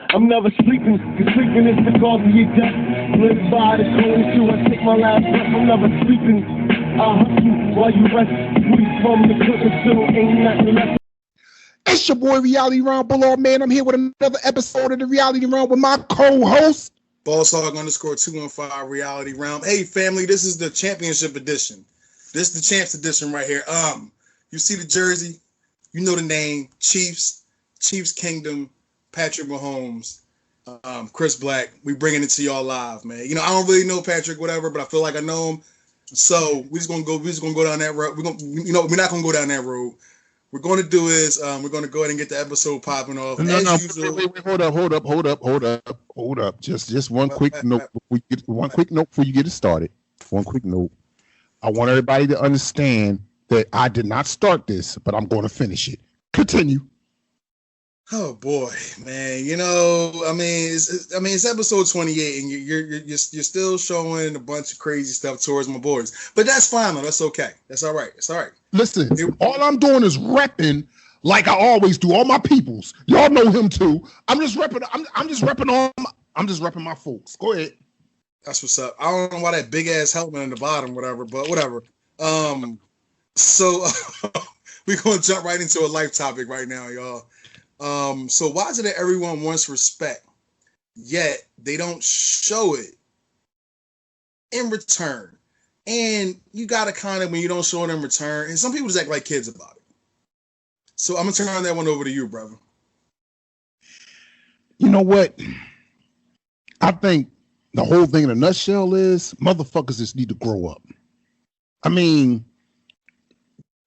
I'm never sleeping, cause sleeping is the cause of your death. Live by the code till I take my last breath. I'm never sleeping. I hustle while you rest. We from the cooking still ain't nothing left. It's your boy Reality Round Bullard, man. I'm here with another episode of the Reality Round with my co-host Ballshog _215 Reality Round. Hey family, this is the championship edition. This is the champs edition right here. You see the jersey, you know the name, Chiefs Kingdom, Patrick Mahomes, Chris Black. We bringing it to y'all live, man. You know, I don't really know Patrick, whatever, but I feel like I know him. So we're just gonna go down that road. We're not gonna go down that road. We're going to do is we're going to go ahead and get the episode popping off. No, wait, hold up. Just one quick note. One quick note before you get it started. One quick note. I want everybody to understand that I did not start this, but I'm going to finish it. Continue. Oh boy, man. You know, it's episode 28, and you're still showing a bunch of crazy stuff towards my boys. But that's fine, though. That's okay. That's all right. It's all right. Listen, all I'm doing is repping like I always do. All my peoples, y'all know him too. I'm just repping my folks. Go ahead. That's what's up. I don't know why that big ass helmet in the bottom, whatever, but whatever. So we're gonna jump right into a life topic right now, y'all. So why is it that everyone wants respect, yet they don't show it in return? And you gotta kind of, when you don't show it in return, and some people just act like kids about it. So I'm gonna turn that one over to you, brother. You know what? I think the whole thing in a nutshell is motherfuckers just need to grow up. I mean,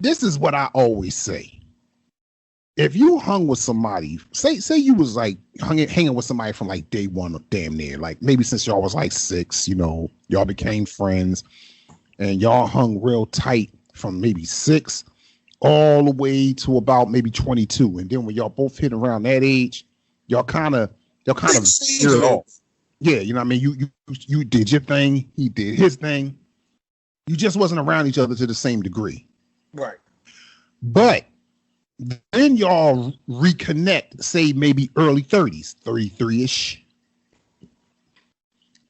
this is what I always say. If you hung with somebody, say you was like hanging with somebody from like day one or damn near, like maybe since y'all was like 6, you know, y'all became friends and y'all hung real tight from maybe 6 all the way to about maybe 22. And then when y'all both hit around that age, y'all kind of veered off. Yeah, you know what I mean? You did your thing, he did his thing. You just wasn't around each other to the same degree. Right. But then y'all reconnect, say maybe early 30s, 33-ish.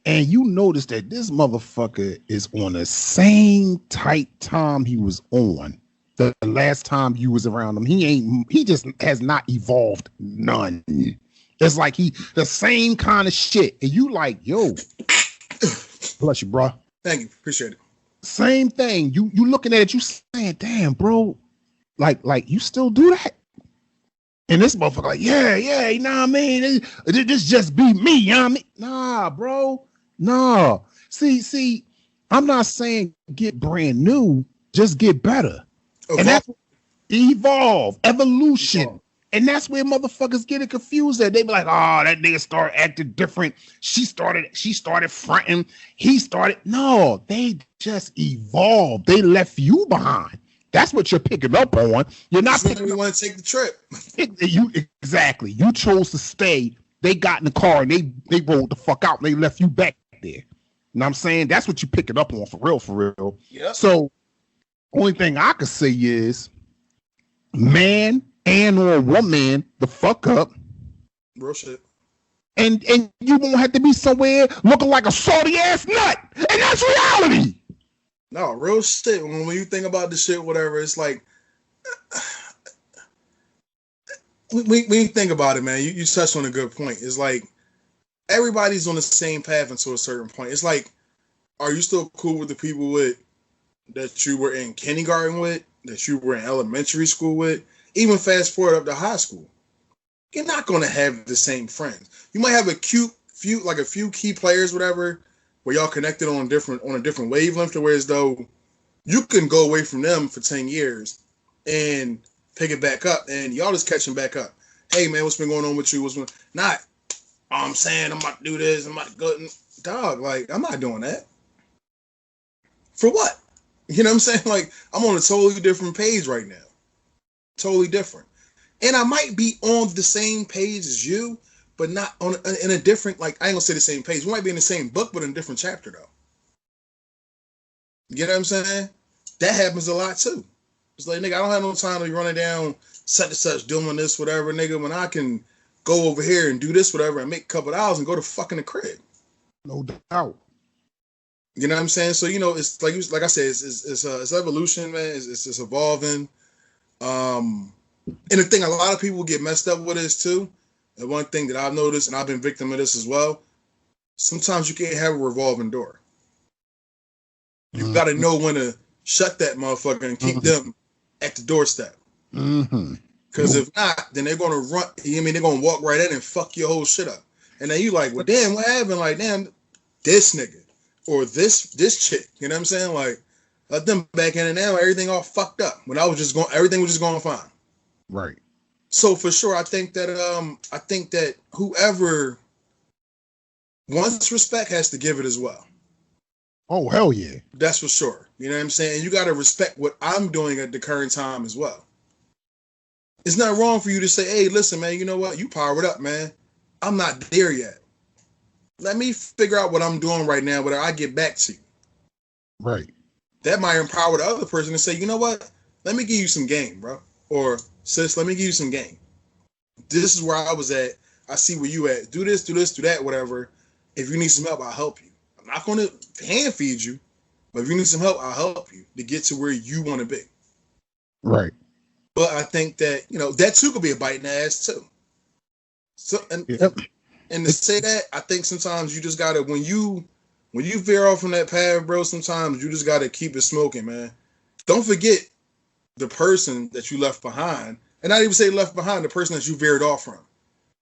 And you notice that this motherfucker is on the same tight time he was on the last time you was around him. He just has not evolved none. It's like the same kind of shit. And you like, yo, bless you, bro. Thank you. Appreciate it. Same thing. You looking at it, you saying, damn, bro, like you still do that? And this motherfucker like, yeah, you know what I mean? This just be me, you know what I mean? Nah, bro. Nah. See, I'm not saying get brand new, just get better. Okay. And that's evolve, evolution. And that's where motherfuckers get it confused at. They be like, oh, that nigga started acting different. She started fronting. He started. No, they just evolved. They left you behind. That's what you're picking up on. You're not picking up. Want to take the trip. Exactly. You chose to stay. They got in the car and they rolled the fuck out and they left you back there. You know what I'm saying? That's what you picking up on for real. Yeah. So only thing I could say is, man and or woman, the fuck up. Real shit. And you won't have to be somewhere looking like a salty ass nut. And that's reality. No, real shit. When you think about the shit, whatever, it's like, when you think about it, man, you touched on a good point. It's like, everybody's on the same path until a certain point. It's like, are you still cool with the people that you were in kindergarten with, that you were in elementary school with? Even fast forward up to high school, you're not going to have the same friends. You might have a few key players, whatever, where y'all connected on a different wavelength, to where as though you can go away from them for 10 years and pick it back up, and y'all just catching back up. Hey man, what's been going on with you? Not? I'm saying I'm about to do this. I'm about to go. Dog, like, I'm not doing that. For what? You know what I'm saying? Like, I'm on a totally different page right now. Totally different. And I might be on the same page as you, but not in a different, like, I ain't gonna say the same page. We might be in the same book, but in a different chapter, though. You know what I'm saying? That happens a lot, too. It's like, nigga, I don't have no time to be running down such and such, doing this, whatever, nigga, when I can go over here and do this, whatever, and make a couple of hours and go to fucking the crib. No doubt. You know what I'm saying? So, you know, it's like I said, it's evolution, man. It's evolving. And the thing a lot of people get messed up with is too, and one thing that I've noticed, and I've been victim of this as well, sometimes you can't have a revolving door. You got to know when to shut that motherfucker and keep them at the doorstep. Because if not, then they're going to run. I mean, they're going to walk right in and fuck your whole shit up. And then you like, well, damn, what happened? Like, damn, this nigga or this chick. You know what I'm saying? Like, let them back in and now everything all fucked up. When everything was just going fine. Right. So for sure, I think that whoever wants respect has to give it as well. Oh, hell yeah. That's for sure. You know what I'm saying? And you got to respect what I'm doing at the current time as well. It's not wrong for you to say, hey, listen, man, you know what? You powered up, man. I'm not there yet. Let me figure out what I'm doing right now, whether I get back to you. Right. That might empower the other person to say, you know what? Let me give you some game, bro. Or, sis, let me give you some game. This is where I was at. I see where you at. Do this, do that, whatever. If you need some help, I'll help you. I'm not going to hand feed you, but if you need some help, I'll help you to get to where you want to be. Right. But I think that, you know, that too could be a bite in the ass too. So, and to say that, I think sometimes you just got to, when you veer off from that path, bro, sometimes you just got to keep it smoking, man. Don't forget the person that you left behind, and not even say left behind, the person that you veered off from.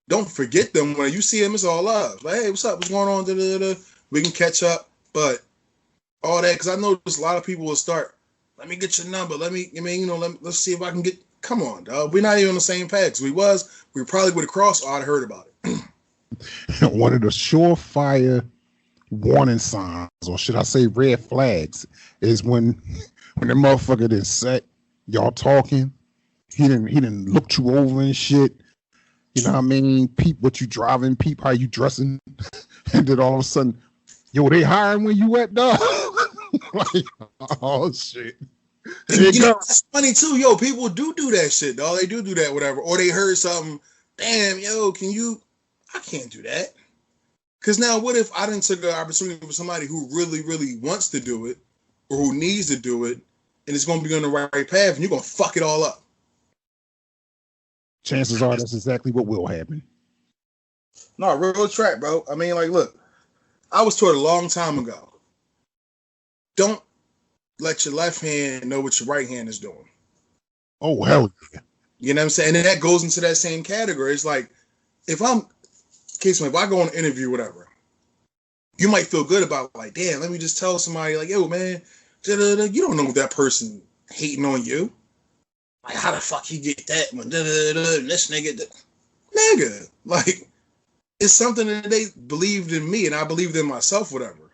Don't forget them. When you see them, it's all love. Like, hey, what's up? What's going on? Da-da-da-da. We can catch up, but all that, because I notice a lot of people will start, let me get your number. Let's see if I can get, come on, dog. We're not even on the same page. We probably would have crossed, or I'd heard about it. One of the surefire warning signs, or should I say red flags, is when the motherfucker done set, y'all talking, he didn't look you over and shit. You know what I mean? Peep what you driving, peep how you dressing, and then all of a sudden, yo, they hiring when you at, dog? Like, oh shit. You know, that's funny too, yo. People do that shit, dog. They do that, whatever. Or they heard something. Damn, yo, I can't do that. Because now, what if I didn't take an opportunity for somebody who really, really wants to do it, or who needs to do it, and it's going to be on the right path, and you're going to fuck it all up. Chances are that's exactly what will happen. No, real track, bro. I mean, like, look, I was taught a long time ago. Don't let your left hand know what your right hand is doing. Oh, hell yeah. You know what I'm saying? And that goes into that same category. It's like, if I go on an interview, whatever, you might feel good about, like, damn, let me just tell somebody, like, yo, man, you don't know if that person hating on you. Like, how the fuck he get that one? This nigga. Like, it's something that they believed in me, and I believed in myself, whatever.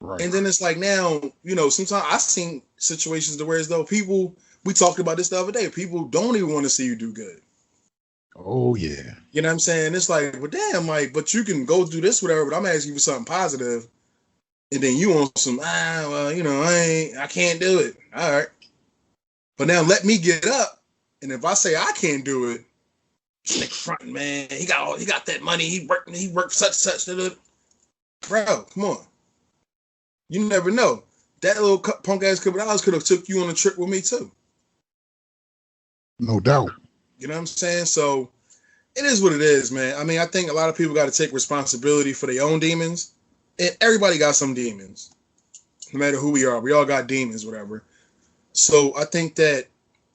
Right. And then it's like, now, you know, sometimes I've seen situations to where as though people, we talked about this the other day, people don't even want to see you do good. Oh, yeah. You know what I'm saying? It's like, well, damn, like, but you can go do this, whatever, but I'm asking you for something positive, and then you want some, well, you know, I can't do it. All right. But now let me get up, and if I say I can't do it, this nigga fronting, man, he got that money, he worked such. Bro, come on. You never know. That little punk ass couple dollars could have took you on a trip with me too. No doubt. You know what I'm saying? So it is what it is, man. I mean, I think a lot of people got to take responsibility for their own demons. And everybody got some demons. No matter who we are. We all got demons, whatever. So I think that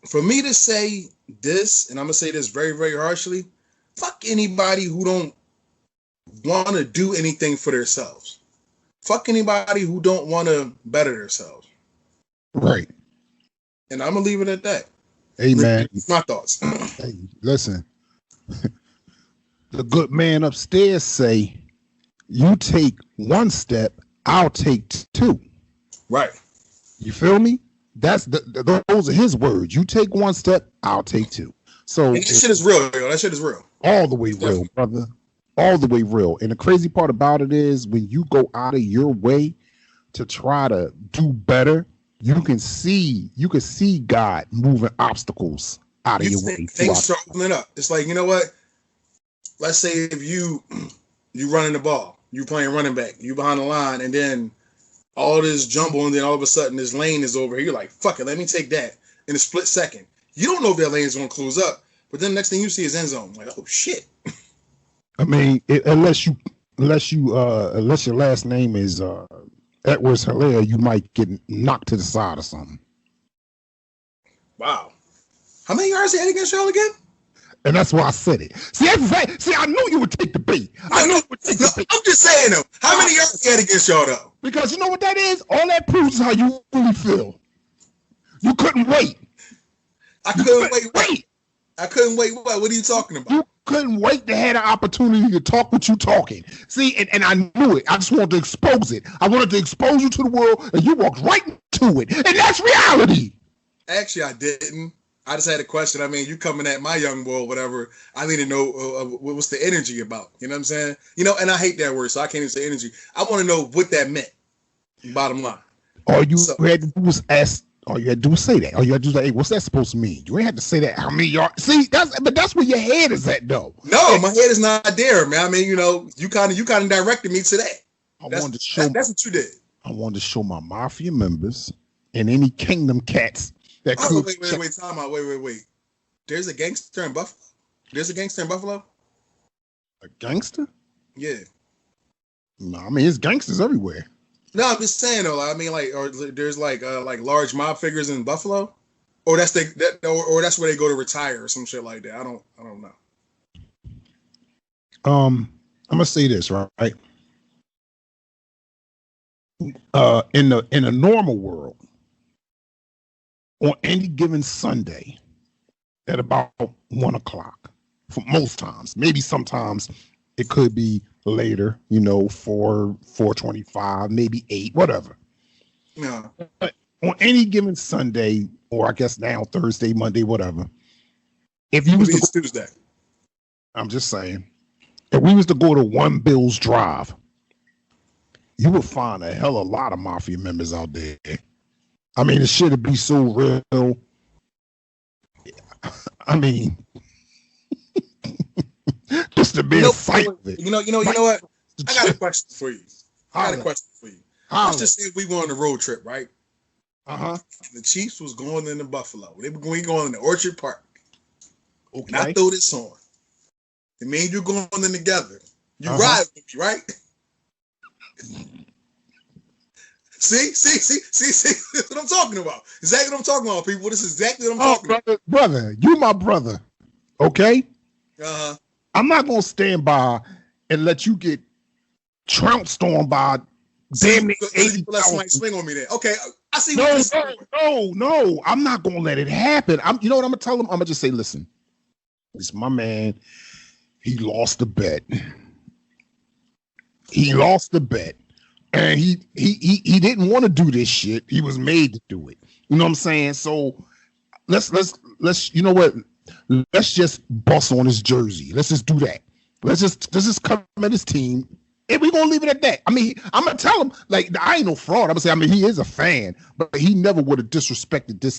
for me to say this, and I'm going to say this very, very harshly, fuck anybody who don't want to do anything for themselves. Fuck anybody who don't want to better themselves. Right. And I'm going to leave it at that. Amen. My thoughts. Hey, listen. The good man upstairs say, you take one step, I'll take two. Right. You feel me? That's those are his words. You take one step, I'll take two. So and that shit is real, yo. That shit is real. All the way real, brother. All the way real. And the crazy part about it is when you go out of your way to try to do better, you can see God moving obstacles out of your way. Things start opening up. It's like, you know what? let's say if you running the ball, you playing running back, you behind the line, and then all this jumble, and then all of a sudden this lane is over here. You're like, fuck it, let me take that in a split second. You don't know if that lane is going to close up, but then the next thing you see is end zone. Like, oh shit. I mean, unless your last name is Edwards Hilaire, you might get knocked to the side or something. Wow. How many yards he had against y'all again? And that's why I said it. See, I knew you would take the bait. I'm just saying though. How many yards he had against y'all though? Because you know what that is? All that proves is how you really feel. You couldn't wait. I couldn't wait. I couldn't wait. What are you talking about? You couldn't wait to have the opportunity to talk what you talking. See, and I knew it. I just wanted to expose it. I wanted to expose you to the world, and you walked right into it. And that's reality. Actually, I didn't. I just had a question. I mean, you coming at my young boy, whatever. I need to know what's the energy about. You know what I'm saying? You know, and I hate that word, so I can't even say energy. I want to know what that meant. Bottom line. All you had to do was ask. All you had to do was say that. All you had to do was like, hey, what's that supposed to mean? You ain't had to say that. How many yards? See, that's where your head is at, though. No, my head is not there, man. I mean, you know, you kind of directed me to that. That's what you did. I wanted to show my mafia members and any kingdom cats that could. Wait, time out. Wait. There's a gangster in Buffalo. A gangster? Yeah. No, I mean it's gangsters everywhere. No, I'm just saying though. I mean, like, or there's like large mob figures in Buffalo, or that's where they go to retire or some shit like that. I don't know. I'm gonna say this right. In a normal world, on any given Sunday, at about 1 o'clock, for most times, maybe sometimes it could be later, 4:25, maybe 8, whatever. Yeah. But on any given Sunday, or I guess now Thursday, Monday, whatever. If you was to Tuesday, I'm just saying, if we was to go to One Bills Drive, you would find a hell of a lot of mafia members out there. I mean, the shit would be so real. I mean, just to be a sight of it. You know what? I got a question for you. Let's just say we go on a road trip, right? The Chiefs was going into Buffalo. They were going to Orchard Park. Okay. And I throw this on. And me and you going in together. You ride with me, right? See? That's what I'm talking about. Exactly what I'm talking about, people. This is exactly what I'm talking about. Brother, you my brother. Okay? I'm not going to stand by and let you get trounced on by damn near 80. Let somebody swing on me there. Okay, I see. No. I'm not going to let it happen. You know what I'm going to tell him? I'm going to just say, listen, this is my man. He lost the bet. And he didn't want to do this shit. He was made to do it. You know what I'm saying? So let's you know what? Let's just bust on his jersey. Let's just do that. Let's just come at his team, and we're gonna leave it at that. I mean, I'm gonna tell him like I ain't no fraud. I'm gonna say, I mean, he is a fan, but he never would have disrespected the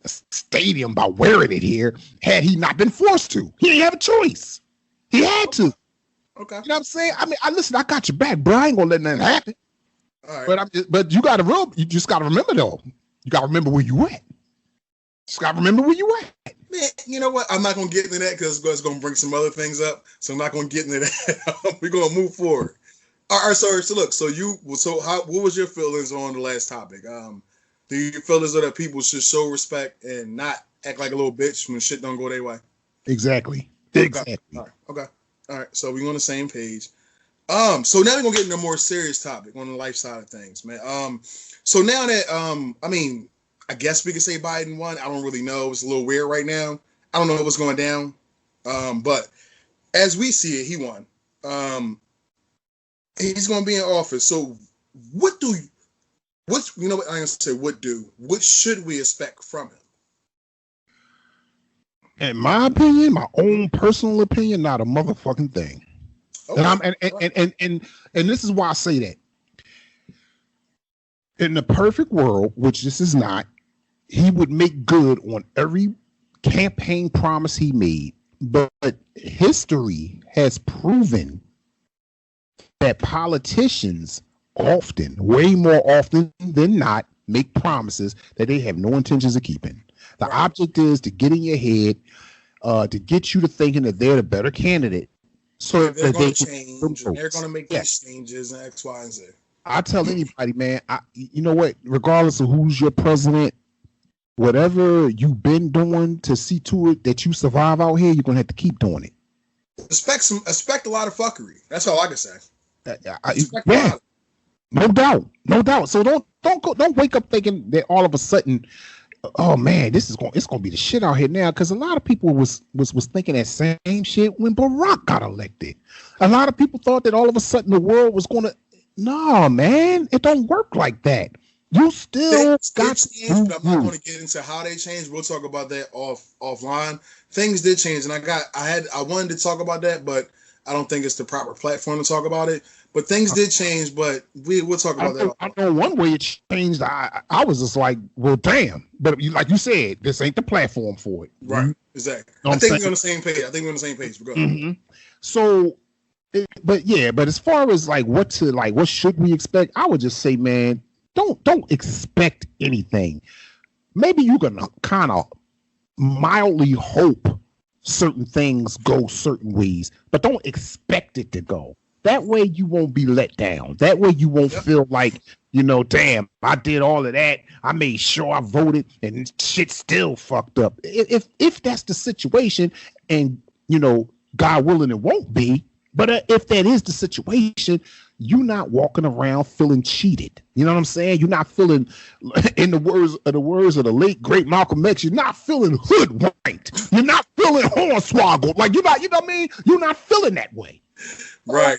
stadium by wearing it here had he not been forced to. He didn't have a choice. He had to. Okay. You know what I'm saying? I mean, listen, I got your back, bro. I ain't gonna let nothing happen. All right. But you just gotta remember though. You gotta remember where you at. Just gotta remember where you at. Man, you know what? I'm not gonna get into that because it's gonna bring some other things up. So I'm not gonna get into that. We're gonna move forward. All right, sorry. So look, what was your feelings on the last topic? Do you feel as though that people should show respect and not act like a little bitch when shit don't go their way? Exactly. Okay. Exactly. Okay. All right, so we're on the same page. So now we're gonna get into a more serious topic on the life side of things, man. So now that I mean, I guess we could say Biden won. I don't really know. It's a little weird right now. I don't know what's going down. But as we see it, he won. He's gonna be in office. So what should we expect from him? In my opinion, my own personal opinion, not a motherfucking thing. Okay. And this is why I say that. In the perfect world, which this is not, he would make good on every campaign promise he made. But history has proven that politicians often, way more often than not, make promises that they have no intentions of keeping. The object is to get in your head, to get you to thinking that they're the better candidate. So they're that going they to change, and they're going to make these changes and X, Y, and Z. I tell anybody, man, you know what? Regardless of who's your president, whatever you've been doing to see to it that you survive out here, you're gonna have to keep doing it. Expect a lot of fuckery. That's all I can say. Yeah, no doubt. So don't wake up thinking that all of a sudden, oh man, it's gonna be the shit out here now. Because a lot of people was thinking that same shit when Barack got elected. A lot of people thought that all of a sudden the world was gonna. No, man, it don't work like that. You still got to change, but I'm not going to get into how they changed. We'll talk about that offline. Things did change, and I wanted to talk about that, but I don't think it's the proper platform to talk about it. But things did change, but we'll talk about that. I know one way it changed. I was just like, well, damn. But like you said, this ain't the platform for it. Right, exactly. I think we're on the same page. Mm-hmm. So, but as far as like what should we expect? I would just say, man, don't expect anything. Maybe you can kind of mildly hope certain things go certain ways, but don't expect it to go. That way you won't be let down. That way you won't feel like, damn, I did all of that. I made sure I voted and shit still fucked up. If that's the situation, and God willing it won't be, but if that is the situation, you're not walking around feeling cheated. You know what I'm saying? You're not feeling, in the words of the late great Malcolm X, you're not feeling hoodwinked. You're not feeling hornswoggled. Like you're not, you know what I mean? You're not feeling that way. Right.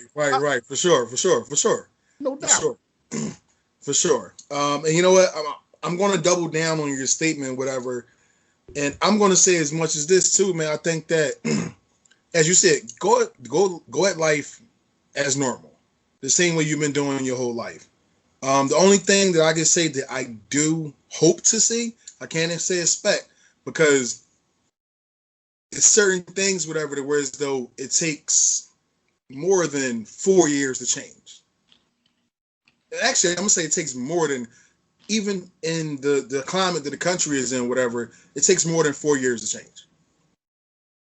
For sure. No doubt. For sure. And you know what? I'm going to double down on your statement, whatever. And I'm going to say as much as this too, man. I think that, as you said, go at life as normal. The same way you've been doing your whole life. The only thing that I can say that I do hope to see, I can't say expect, because it's certain things, whatever, that whereas though it takes more than 4 years to change. Actually, I'm gonna say it takes more than, even in the climate that the country is in, whatever, it takes more than 4 years to change.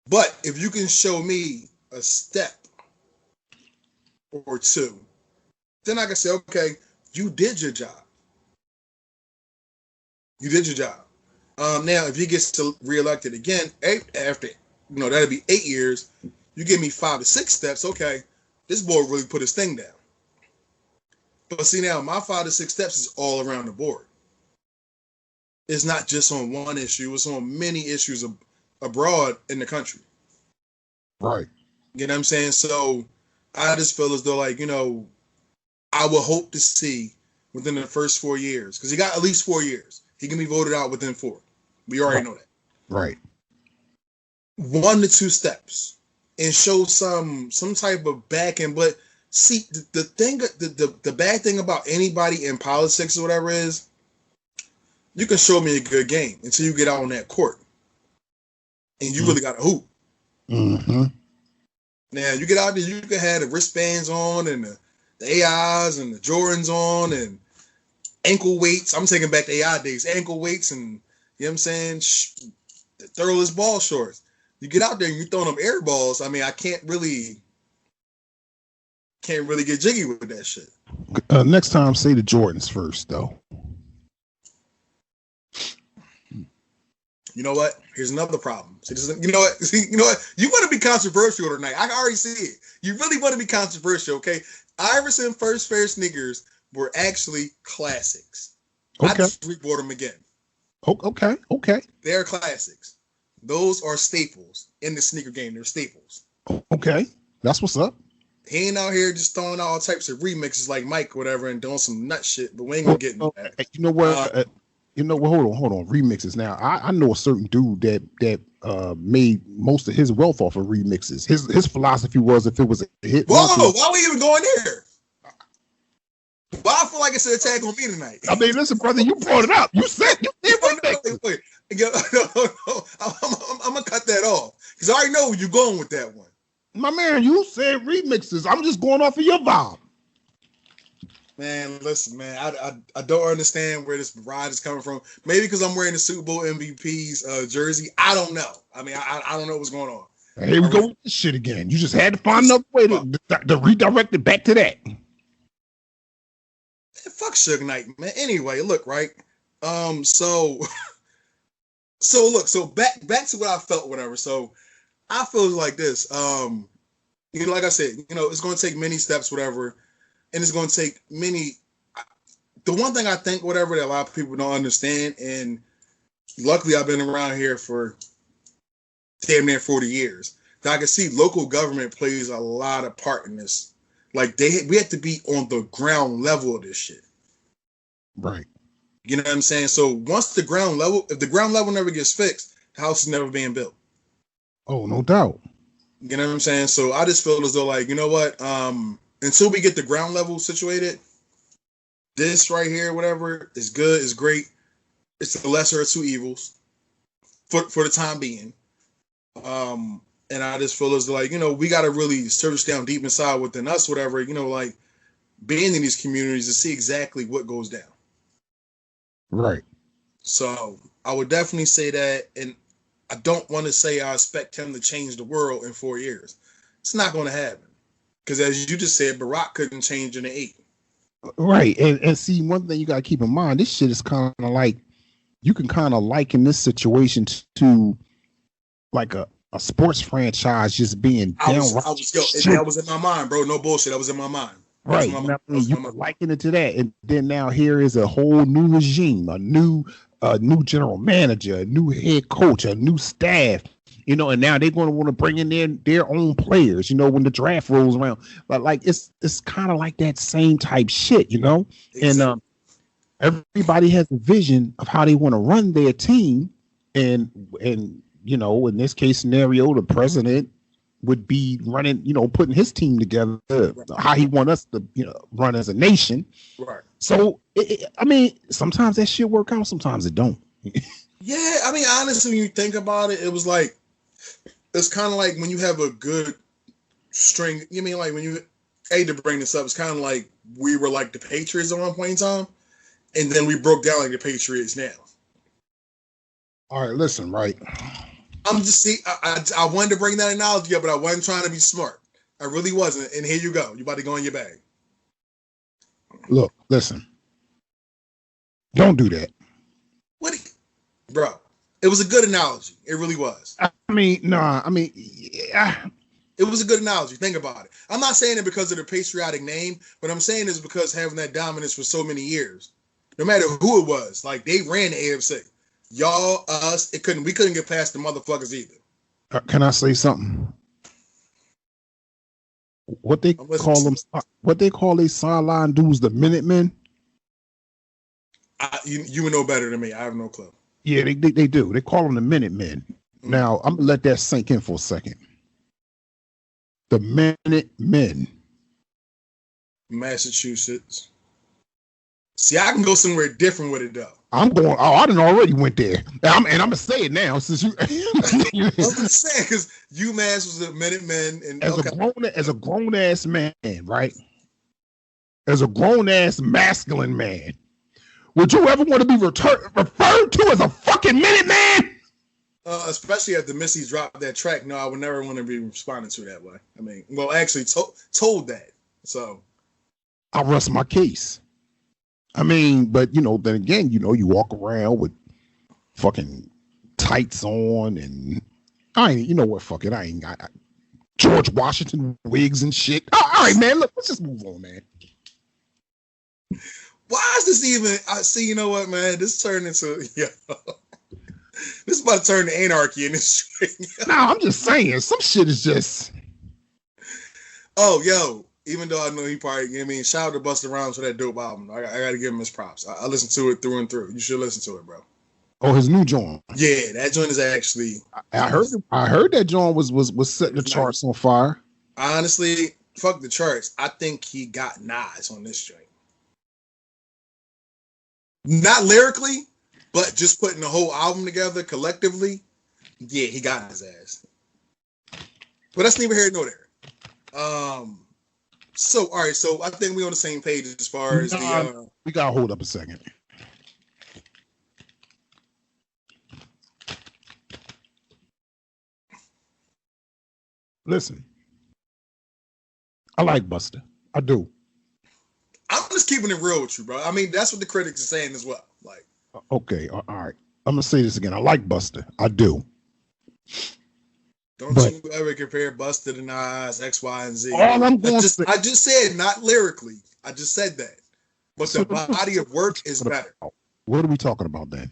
But if you can show me a step or two, then I can say, okay, you did your job. Now, if he gets reelected again, after, that'll be 8 years. You give me 5 to 6 steps. Okay, this boy really put his thing down. But see, now my 5 to 6 steps is all around the board. It's not just on one issue. It's on many issues abroad in the country. Right. You know what I'm saying? So I just feel as though, like, I would hope to see within the first 4 years, because he got at least 4 years. He can be voted out within 4. We already know that. Right. 1 to 2 steps and show some type of back end. But see, the bad thing about anybody in politics or whatever is, you can show me a good game until you get out on that court and you really got to hoop. Mm-hmm. Now you get out there, you can have the wristbands on and the AIs and the Jordans on and ankle weights. I'm taking back the AI days, ankle weights, and you know what I'm saying, the Thurless ball shorts. You get out there and you throwing them air balls. I mean, I can't really get jiggy with that shit. Next time, say the Jordans first, though. You know what? Here's another problem. You know what? You want to be controversial tonight. I can already see it. You really want to be controversial, okay? Iverson first pair sneakers were actually classics. Okay. I just rebought them again. Okay. They're classics. Those are staples in the sneaker game. They're staples. Okay. That's what's up. He ain't out here just throwing all types of remixes like Mike or whatever and doing some nut shit, but we ain't gonna get into that. You know what? Hold on. Remixes. Now, I know a certain dude that made most of his wealth off of remixes. His philosophy was, if it was a hit. Whoa! Why are we even going there? Why I feel like it's an attack on me tonight? I mean, listen, brother, you brought it up. You said wait. I'm gonna cut that off because I already know where you're going with that one. My man, you said remixes. I'm just going off of your vibe. Man, listen, man, I don't understand where this ride is coming from. Maybe because I'm wearing the Super Bowl MVP's jersey. I don't know. I mean, I don't know what's going on. Here we go with this shit again. You just had to find another way to redirect it back to that. Man, fuck Suge Knight, man. Anyway, look, right. So back to what I felt, whatever. So I feel like this. Like I said, it's going to take many steps, whatever. And it's going to take many. The one thing I think, whatever, that a lot of people don't understand, and luckily I've been around here for damn near 40 years, that I can see local government plays a lot of part in this. Like we have to be on the ground level of this shit. Right. You know what I'm saying? So once if the ground level never gets fixed, the house is never being built. Oh, no doubt. You know what I'm saying? So I just feel as though, like, you know what? Until we get the ground level situated, this right here, whatever, is good, is great. It's the lesser of two evils for the time being. And I just feel as though, like, we got to really search down deep inside within us, whatever, like being in these communities to see exactly what goes down. Right. So I would definitely say that. And I don't want to say I expect him to change the world in 4 years. It's not going to happen. Because as you just said, Barack couldn't change in 8. Right. And see, one thing you got to keep in mind, this shit is kind of like, you can kind of liken this situation to like a sports franchise just being downright. That was in my mind, bro. No bullshit. That was in my mind. Right. You can liken it to that. And then now here is a whole new regime, a new general manager, a new head coach, a new staff. And now they're going to want to bring in their own players, when the draft rolls around. But like it's kind of like that same type shit, Exactly. And everybody has a vision of how they want to run their team. And in this case scenario, the president would be running, putting his team together, how he want us to, run as a nation. Right. So, sometimes that shit work out, sometimes it don't. Yeah, honestly, when you think about it, it was like, it's kind of like when you have a good string. You mean like when you to bring this up? It's kind of like we were like the Patriots at one point in time, and then we broke down like the Patriots now. All right, listen, right. I'm just I wanted to bring that analogy up, but I wasn't trying to be smart. I really wasn't. And here you go. You about to go in your bag. Look, listen. Don't do that. Bro? It was a good analogy. It really was. It was a good analogy. Think about it. I'm not saying it because of the patriotic name, but I'm saying it's because having that dominance for so many years, no matter who it was, like they ran the AFC. Y'all, us, we couldn't get past the motherfuckers either. Can I say something? What they call these sideline dudes, the Minutemen? You would know better than me. I have no clue. Yeah, they do. They call them the Minutemen. Mm-hmm. Now, I'm going to let that sink in for a second. The Minutemen. Massachusetts. See, I can go somewhere different with it, though. I done already went there. I'm going to say it now since you. I'm just saying, because UMass was the Minutemen. And as a grown-ass man, right? As a grown-ass masculine man, would you ever want to be referred to as a fucking Minuteman? Especially after Missy dropped that track. No, I would never want to be responded to that way. Actually told that. So I'll rest my case. But then again, you walk around with fucking tights on, and George Washington wigs and shit. All right, man. Look, let's just move on, man. Why is this even? I see. You know what, man? This turned into this is about to turn to anarchy in this street. No, I'm just saying some shit is just. Oh, yo! Even though I know he probably, shout out to Busta Rhymes for that dope album. I got to give him his props. I listened to it through and through. You should listen to it, bro. Oh, his new joint. Yeah, that joint is actually. I heard that joint was setting the charts on fire. Honestly, fuck the charts. I think he got Nas on this joint. Not lyrically, but just putting the whole album together collectively. Yeah, he got his ass. But that's neither here nor there. So all right, so I think we're on the same page as far as the. We gotta hold up a second. Listen, I like Buster. I do. I'm just keeping it real with you, bro. I mean, that's what the critics are saying as well. Like, okay, all right. I'm gonna say this again. I like Buster. I do. Don't you ever compare Buster to Nas, X, Y, and Z. All I'm going to say, I just said not lyrically. I just said that, but the body of work is better. What are we talking about then?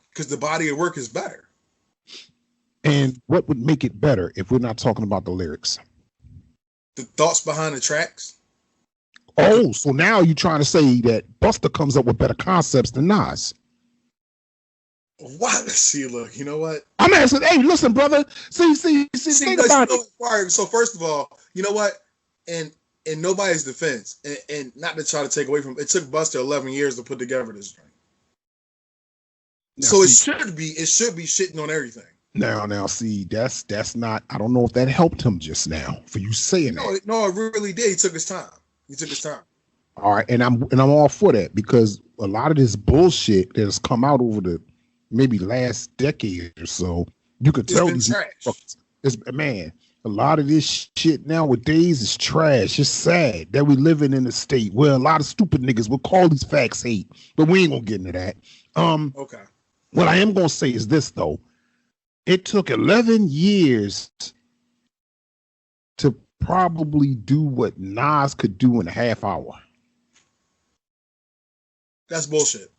Because the body of work is better. And what would make it better if we're not talking about the lyrics? The thoughts behind the tracks. Oh, so now you're trying to say that Buster comes up with better concepts than Nas? What? See, look, you know what? I'm asking. Hey, listen, brother. See. Think about it. So first of all, you know what? And in nobody's defense, and not to try to take away from it, took Buster 11 years to put together this joint. So it should be shitting on everything. Now, see, that's not. I don't know if that helped him just now for you saying that. No, it really did. He took his time. All right, and I'm all for that because a lot of this bullshit that has come out over the maybe last decade or so, you could tell these man. A lot of this shit nowadays is trash. It's sad that we living in a state where a lot of stupid niggas will call these facts hate, but we ain't gonna get into that. Okay. What I am gonna say is this though. It took 11 years to probably do what Nas could do in a half hour. That's bullshit.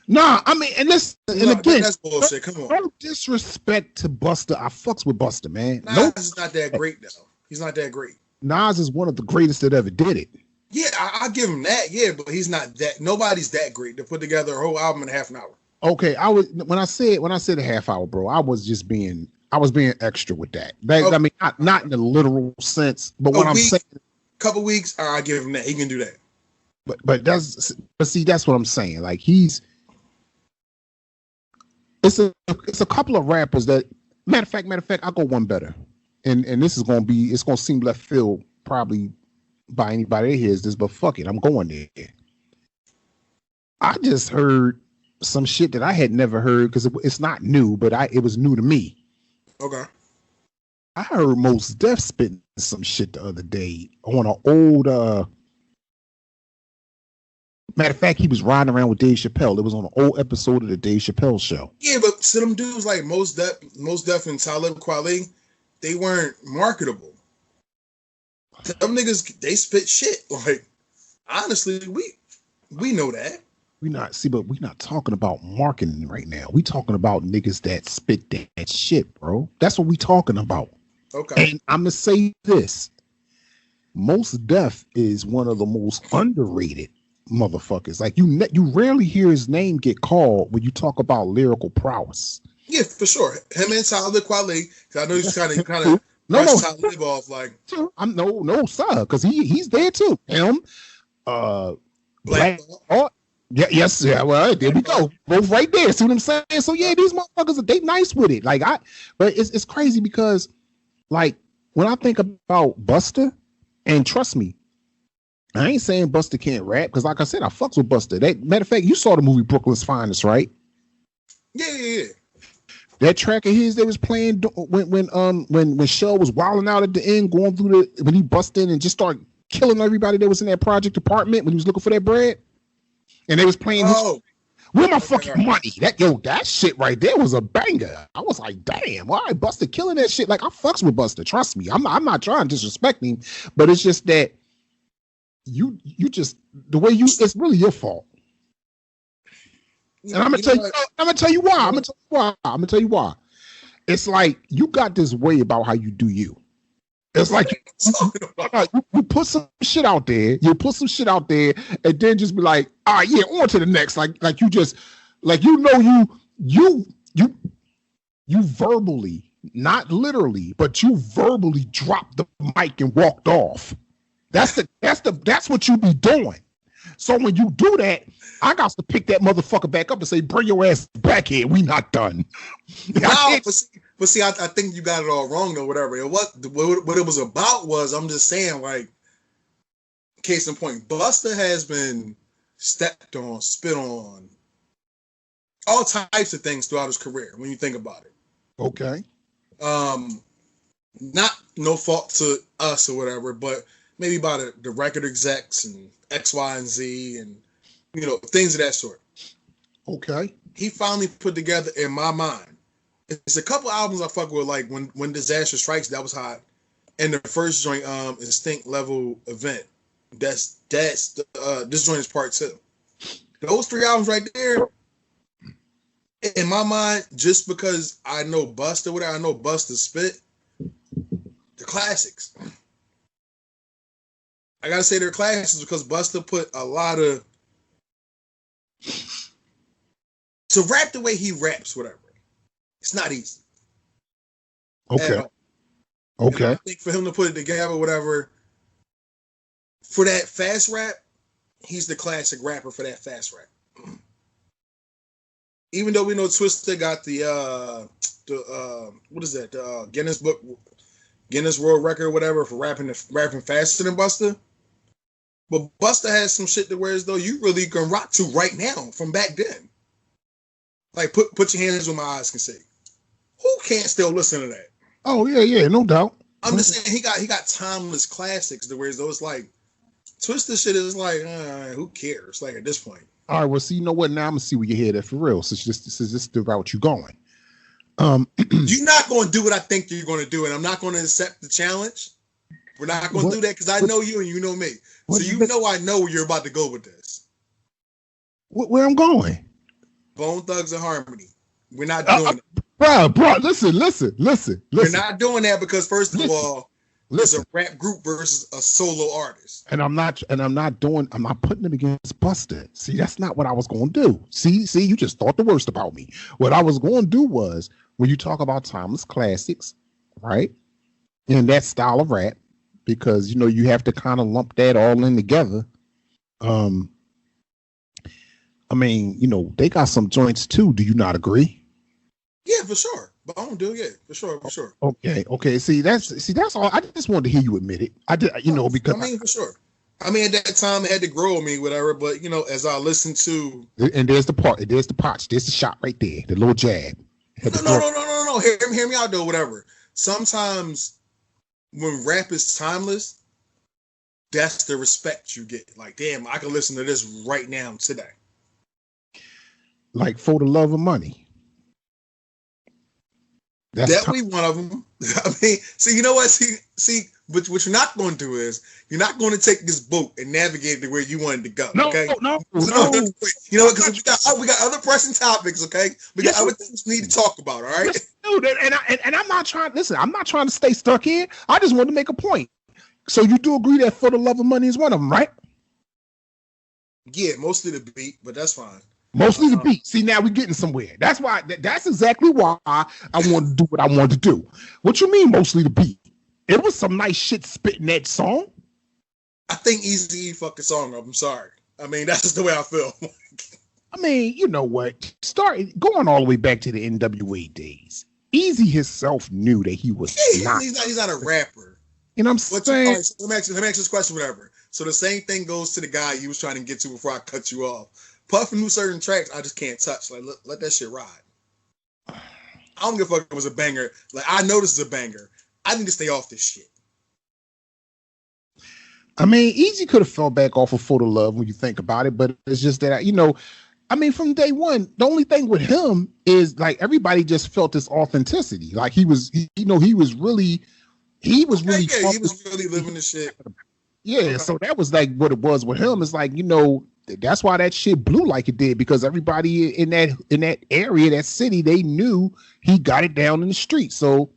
Nah, I mean, and listen, and again, that's bullshit. Come on. No disrespect to Buster. I fucks with Buster, man. Nas is not that great, though. He's not that great. Nas is one of the greatest that ever did it. Yeah, I give him that. Yeah, but he's not that. Nobody's that great to put together a whole album in half an hour. Okay, when I said a half hour, bro, I was being extra with that. Okay. I mean, not in the literal sense, but what I'm saying, couple weeks, I give him that. He can do that. But see, that's what I'm saying. Like it's a couple of rappers that matter of fact, I'll go one better. And this is it's gonna seem left field probably by anybody that hears this, but fuck it, I'm going there. I just heard some shit that I had never heard because it's not new, but it was new to me. Okay. I heard Mos Def spitting some shit the other day on an old matter of fact, he was riding around with Dave Chappelle. It was on an old episode of the Dave Chappelle show. Yeah, but to them dudes like Mos Def and Talib Kweli, they weren't marketable. Them niggas, they spit shit. Like, honestly, we know that. But we're not talking about marketing right now. We talking about niggas that spit that shit, bro. That's what we talking about. Okay. And I'm gonna say this. Mos Def is one of the most underrated motherfuckers. Like you rarely hear his name get called when you talk about lyrical prowess. Yeah, for sure. Him and Talib Kweli, because I know he's kind of Talib off like. I'm no sir, because he's there too. Him, Black Art. Yeah, yes, yeah. Well, there we go. Both right there. See what I'm saying? So yeah, these motherfuckers they nice with it. Like but it's crazy because like when I think about Buster, and trust me, I ain't saying Buster can't rap because like I said, I fucks with Buster. Matter of fact, you saw the movie Brooklyn's Finest, right? Yeah. That track of his they was playing when Shell was wilding out at the end, going through when he busted in and just started killing everybody that was in that project apartment when he was looking for that bread. And they was playing where my fucking money? That shit right there was a banger. I was like, damn, all right, Buster killing that shit. Like I fucks with Buster. Trust me. I'm not trying to disrespect him, but it's just that you just the way it's really your fault. And I'm gonna tell you why. It's like you got this way about how you do you. It's like you put some shit out there, and then just be like, yeah, on to the next. Like you just like you verbally, not literally, but you verbally dropped the mic and walked off. That's what you be doing. So when you do that, I got to pick that motherfucker back up and say, bring your ass back here. We not done. But But see, I think you got it all wrong though. Whatever it was, what it was about was, I'm just saying, like, case in point, Busta has been stepped on, spit on, all types of things throughout his career. When you think about it, Okay. Not no fault to us or whatever, but maybe by the record execs and X, Y, and Z, and things of that sort. Okay. He finally put together, in my mind, it's a couple albums I fuck with, like when Disaster Strikes, that was hot, and the first joint, Instinct Level Event, this joint is part 2. Those 3 albums right there, in my mind, just because I know Busta, whatever, I know Busta spit, the classics. I gotta say they're classics because Busta put a lot of, to rap the way he raps, whatever. It's not easy. Okay. Okay. And I think for him to put it together, whatever, for that fast rap, he's the classic rapper for that fast rap. Even though we know Twista got the what is that? The Guinness World Record or whatever for rapping faster than Busta. But Busta has some shit to where as though you really can rock to right now from back then. Like put your hands where my eyes can see. Who can't still listen to that? Oh yeah, no doubt. I'm just saying he got timeless classics to where as though it's like Twista shit is like who cares? Like at this point. All right, well, see, you know what? Now I'm gonna see where your head at for real. Since this is the route you're going. You're not going to do what I think you're going to do, and I'm not going to accept the challenge. We're not going to do that because I know you and you know me. So I know where you're about to go with this. Where I'm going? Bone Thugs and Harmony. We're not doing it. Bro, listen. We're not doing that because first of all, it's a rap group versus a solo artist. And I'm not putting it against Busta. See, that's not what I was going to do. See, you just thought the worst about me. What I was going to do was, when you talk about timeless classics, right? In that style of rap, because, you have to kind of lump that all in together. They got some joints too. Do you not agree? Yeah, for sure. But I don't do it. For sure. Okay. See, that's all. I just wanted to hear you admit it. I did, because for sure. At that time, it had to grow on me, whatever. But as I listened to, and there's the part, there's the potch, there's the shot right there, the little jab. No. Hear me out though, whatever. Sometimes when rap is timeless, that's the respect you get. Like, damn, I can listen to this right now today. Like For the Love of Money. That's one of them. See, you know what? See, but what you're not going to do is you're not going to take this boat and navigate it to where you wanted to go. No. You know what? Because we got other pressing topics. Okay, we got other things we need to talk about. All right. Dude, and I'm not trying. Listen, I'm not trying to stay stuck here. I just wanted to make a point. So you do agree that For the Love of Money is one of them, right? Yeah, mostly the beat, but that's fine. Mostly the beat. See, now we're getting somewhere. That's why. That's exactly why I wanted to do what I wanted to do. What you mean, mostly the beat? It was some nice shit spitting that song. I think Eazy-E fucked the song up. I'm sorry. That's just the way I feel. You know what? Going all the way back to the NWA days. Eazy himself knew that he was not. He's not a rapper. You know what I'm saying? All right, so let me ask you this question, whatever. So the same thing goes to the guy you was trying to get to before I cut you off. Puffin knew certain tracks I just can't touch. Like, let that shit ride. I don't give a fuck if it was a banger. Like, I know this is a banger. I need to stay off this shit. Easy could have fell back off of For the Love when you think about it, but it's just that, from day one, the only thing with him is like everybody just felt this authenticity. Like he was really living the shit. Yeah, so that was like what it was with him. It's like, that's why that shit blew like it did, because everybody in that area, that city, they knew he got it down in the street. So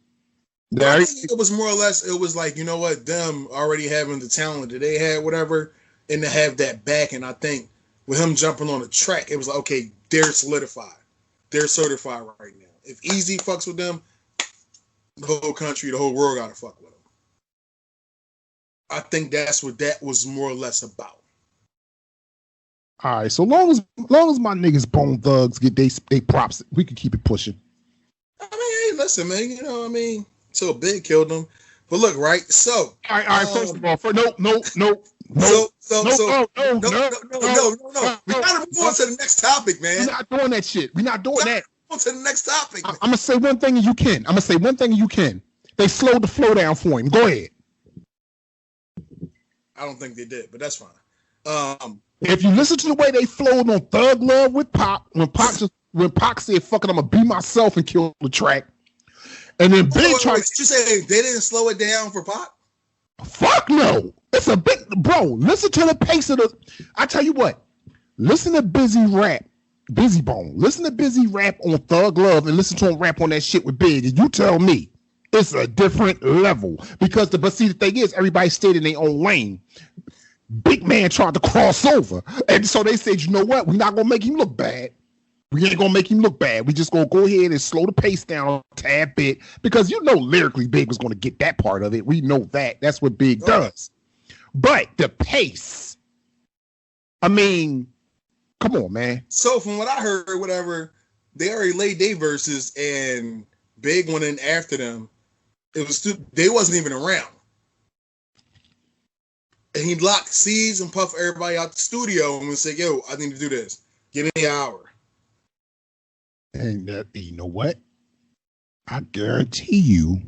I think it was more or less, it was like, you know what, them already having the talent that they had, whatever, and to have that back. And I think with him jumping on the track, it was like, okay, they're solidified. They're certified right now. If Eazy fucks with them, the whole country, the whole world gotta fuck with them. I think that's what that was more or less about. All right, so long as my niggas Bone Thugs get they props, we can keep it pushing. listen, man, you know what I mean? So Big killed him. But look, right? So All right. First of all, no. We gotta move on to the next topic, man. We're not doing that shit. We're not doing that. On to the next topic. I'm gonna say one thing and you can. They slowed the flow down for him. Go ahead. I don't think they did, but that's fine. If you listen to the way they flowed on Thug Love with Pac, when Pac said, "Fuck it, I'm gonna be myself and kill the track," and then Big tried. Did you say they didn't slow it down for Pac? Fuck no. It's a big bro. Listen to the pace of the. I tell you what. Listen to Busy Bone. Listen to Busy rap on Thug Love and listen to him rap on that shit with Big. And you tell me it's a different level. But see, the thing is, everybody stayed in their own lane. Big Man tried to cross over. And so they said, you know what? We're not going to make him look bad. We ain't going to make him look bad. We just going to go ahead and slow the pace down a tad bit. Because you know lyrically Big was going to get that part of it. We know that. That's what Big does. But the pace, I mean, come on, man. So from what I heard, whatever, they already laid their verses and Big went in after them. It was they wasn't even around. And he locked Seeds and Puff everybody out the studio and said, yo, I need to do this. Give me an hour. And you know what? I guarantee you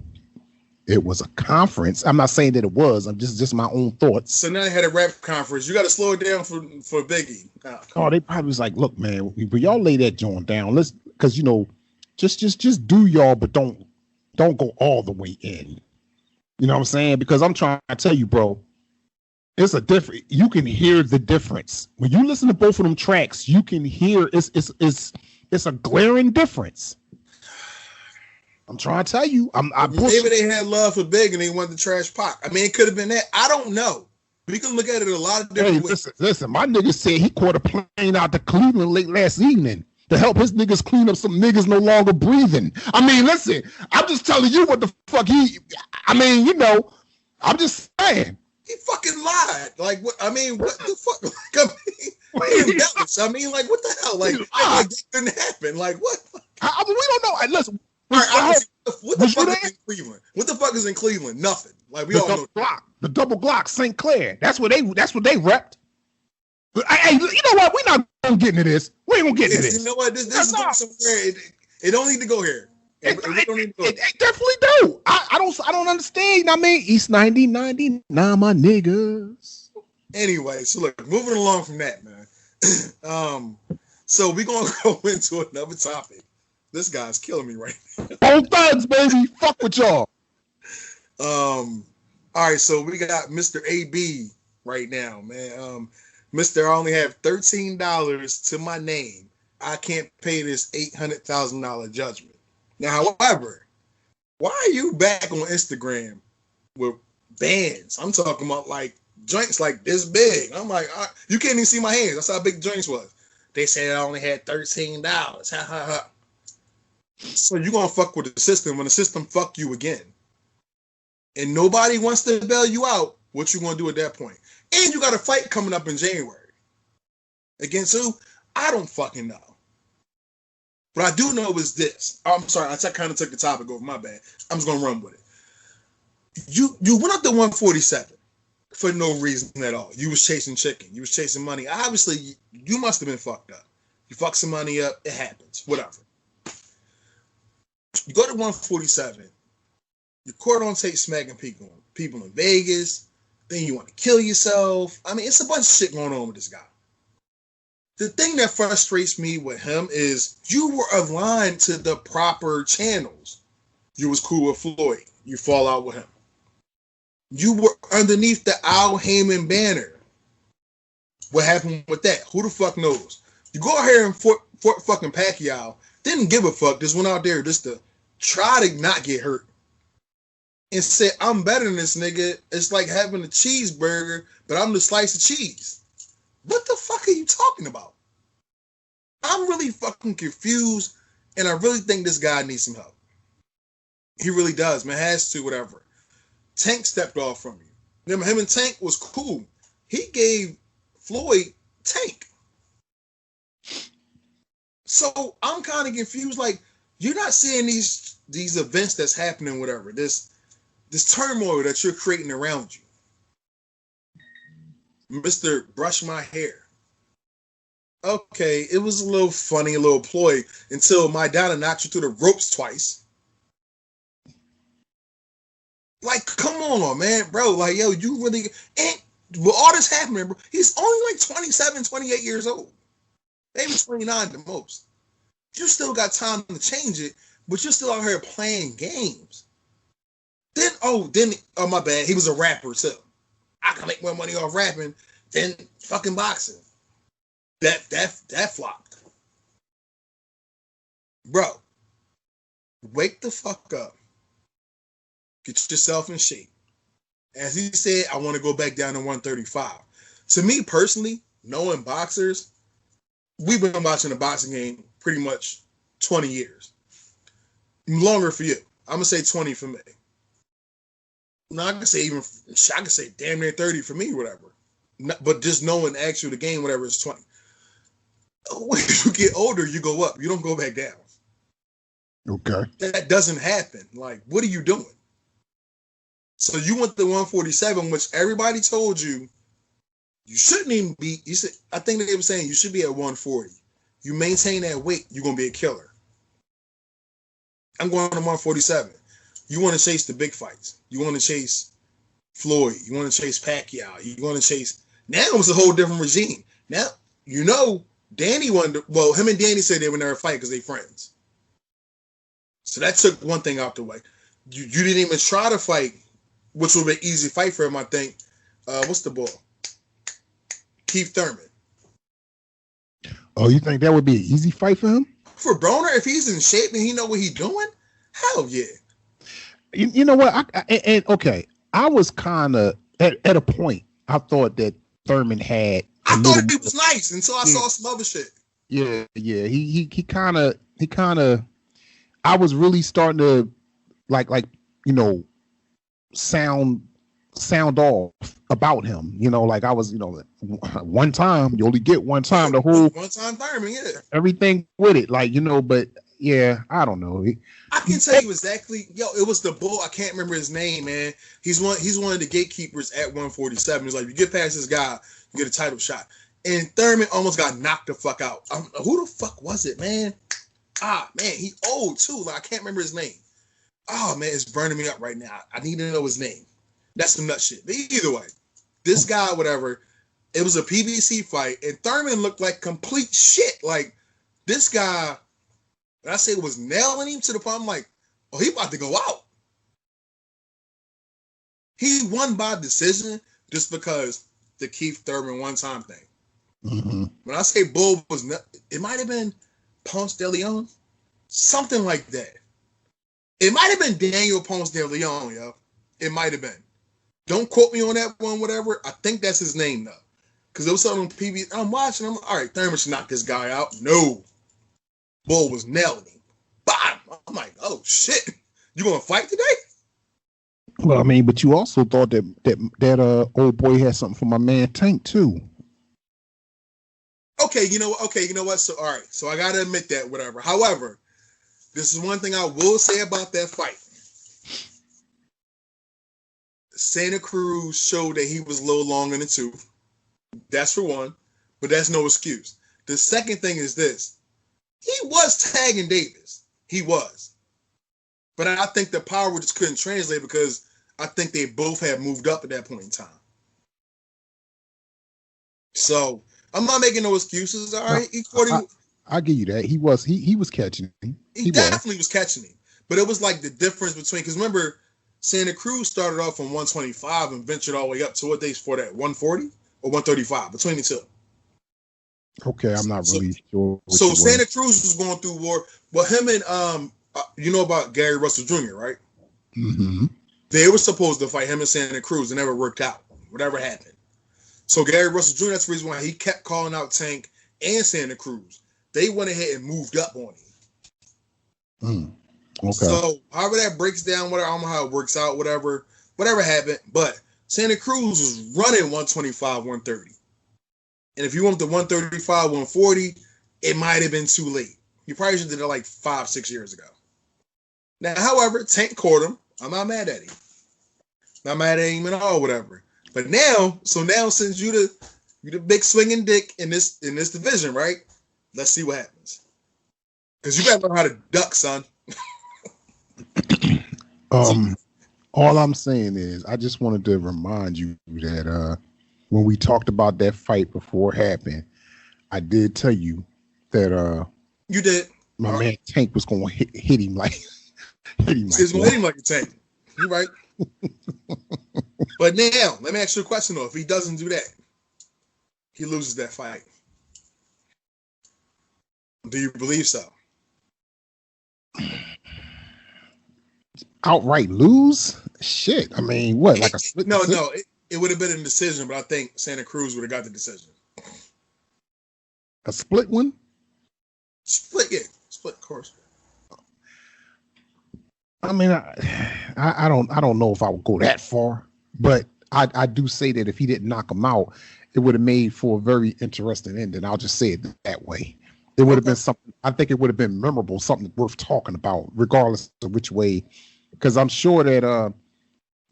it was a conference. I'm not saying that it was. I'm just my own thoughts. So now they had a rap conference. You got to slow it down for Biggie. Oh, they probably was like, look, man, but y'all lay that joint down. Let's, because you know, just do y'all, but don't go all the way in. You know what I'm saying? Because I'm trying to tell you, bro, it's a different. You can hear the difference when you listen to both of them tracks. You can hear it's a glaring difference. I'm trying to tell you. Maybe they had love for Big and they wanted to trash Pac. I mean, it could have been that. I don't know. We can look at it a lot of different ways. Listen, my nigga said he caught a plane out to Cleveland late last evening to help his niggas clean up some niggas no longer breathing. I mean, listen, I'm just telling you what the fuck you know, I'm just saying. He fucking lied. Like, what? I mean, what the fuck? Like, I mean, like, what the hell? Like that didn't happen. Like, what? I mean, we don't know. Listen. What the fuck is in Cleveland? What the fuck is in Cleveland? Nothing. Like we all know. The double Glock, St. Clair. That's what they repped. Hey, you know what? We're not gonna get into this. We ain't gonna get into this. You know what? This is going somewhere. It don't need to go here. It definitely do. I don't understand. I mean, East 90, nah, my niggas. Anyway, so look, moving along from that, man. So we're gonna go into another topic. This guy's killing me right now. Old thugs, baby. Fuck with y'all. All right, so we got Mr. AB right now, man. Mr. I only have $13 to my name. I can't pay this $800,000 judgment. Now, however, why are you back on Instagram with bands? I'm talking about like joints like this big. I'm like, you can't even see my hands. That's how big joints was. They said I only had $13. Ha ha ha. So you're going to fuck with the system when the system fuck you again. And nobody wants to bail you out. What you going to do at that point? And you got a fight coming up in January. Against who? I don't fucking know. What I do know is this. I'm sorry, I kind of took the topic over. My bad. I'm just going to run with it. You went up to 147 for no reason at all. You was chasing chicken. You was chasing money. Obviously, you must have been fucked up. You fuck some money up. It happens. Whatever. You go to 147. You're caught on tape smacking people in Vegas. Then you want to kill yourself. I mean, it's a bunch of shit going on with this guy. The thing that frustrates me with him is you were aligned to the proper channels. You was cool with Floyd. You fall out with him. You were underneath the Al Heyman banner. What happened with that? Who the fuck knows? You go out here and Fort fucking Pacquiao didn't give a fuck. Just went out there just to try to not get hurt. And said, I'm better than this nigga. It's like having a cheeseburger, but I'm the slice of cheese. What the fuck are you talking about? I'm really fucking confused, and I really think this guy needs some help. He really does, man. Has to, whatever. Tank stepped off from you. Remember, him and Tank was cool. He gave Floyd Tank. So I'm kind of confused. Like, You're not seeing these events that's happening, whatever. This turmoil that you're creating around you. Mr. Brush My Hair. Okay, it was a little funny, a little ploy until Maidana knocked you through the ropes twice. Like, come on, man, bro. Like, yo, you really ain't. With all this happening, bro, he's only like 27, 28 years old. Maybe 29 the most. You still got time to change it, but you're still out here playing games. Then, my bad. He was a rapper, too. I can make more money off rapping than fucking boxing. That flopped. Bro, wake the fuck up. Get yourself in shape. As he said, I want to go back down to 135. To me personally, knowing boxers, we've been watching the boxing game pretty much 20 years. Longer for you. I'm going to say 20 for me. No, I can say damn near 30 for me, whatever. But just knowing actually the game, whatever, is 20. When you get older, you go up. You don't go back down. Okay. That doesn't happen. Like, what are you doing? So you went to 147, which everybody told you shouldn't even be. You said, I think they were saying you should be at 140. You maintain that weight, you're gonna be a killer. I'm going to 147. You want to chase the big fights. You want to chase Floyd. You want to chase Pacquiao. You want to chase. Now it's a whole different regime. Now Danny wanted. Well, him and Danny said they would never fight because they friends. So that took one thing out the way. You didn't even try to fight, which would be an easy fight for him, I think. What's the ball? Keith Thurman. Oh, you think that would be an easy fight for him? For Broner, if he's in shape and he know what he's doing, hell yeah. You know what? Okay, I was kind of at a point. I thought that Thurman had. I thought he was nice until I saw some other shit. Yeah. He kind of. I was really starting to like sound off about him. Like I was, one time you only get one time. The whole one time Thurman, yeah. Everything with it, but yeah, I don't know. I can tell you exactly. Yo, it was the bull. I can't remember his name, man. He's one of the gatekeepers at 147. He's like, you get past this guy, you get a title shot. And Thurman almost got knocked the fuck out. Who the fuck was it, man? Man, he old too. Like I can't remember his name. Oh man, it's burning me up right now. I need to know his name. That's some nut shit. But either way, this guy, whatever, it was a PBC fight, and Thurman looked like complete shit. Like this guy. And I say it was nailing him to the point I'm like, oh, he about to go out. He won by decision just because the Keith Thurman one-time thing. Mm-hmm. When I say Bull was, it might have been Ponce de Leon, something like that. It might have been Daniel Ponce de Leon, yo. It might have been. Don't quote me on that one, whatever. I think that's his name though, because it was something on PB. I'm watching. I'm like, all right, Thurman should knock this guy out. No. Bull was nailing him. Bam! I'm like, oh shit, you gonna fight today? Well, I mean, but you also thought that old boy had something for my man Tank too. Okay, you know what? So all right, so I gotta admit that, whatever. However, this is one thing I will say about that fight. Santa Cruz showed that he was a little long in the tooth. That's for one, but that's no excuse. The second thing is this. He was tagging Davis. He was. But I think the power just couldn't translate because I think they both had moved up at that point in time. So I'm not making no excuses. All right. I give you that. He was catching him. He definitely was catching him. But it was like the difference between, because remember, Santa Cruz started off from 125 and ventured all the way up to what they for that 140 or 135 between the two. Okay, I'm not really sure. So Santa Cruz was going through war. Well, him and you know about Gary Russell Jr., right? Mm-hmm. They were supposed to fight him and Santa Cruz. It never worked out. Whatever happened. So Gary Russell Jr., that's the reason why he kept calling out Tank and Santa Cruz. They went ahead and moved up on him. Okay. So however that breaks down, whatever, I don't know how it works out, whatever happened. But Santa Cruz was running 125, 130. And if you want the 135, 140, it might have been too late. You probably should have did it like 5-6 years ago. Now, however, Tank caught him. I'm not mad at him. Not mad at him at all, whatever. But now, since you the big swinging dick in this division, right? Let's see what happens. Because you gotta learn how to duck, son. All I'm saying is, I just wanted to remind you that when we talked about that fight before it happened, I did tell you that you did. My man Tank was gonna hit him like He's gonna hit him like a tank. You're right. But now, let me ask you a question though. If he doesn't do that, he loses that fight. Do you believe so? Outright lose? Shit. I mean, what? Like a split? No. It would have been a decision, but I think Santa Cruz would have got the decision. A split one? Split, yeah. Split, of course. I mean, I don't know if I would go that far, but I do say that if he didn't knock him out, it would have made for a very interesting ending. I'll just say it that way. It would have been something. I think it would have been memorable, something worth talking about, regardless of which way. Because I'm sure that,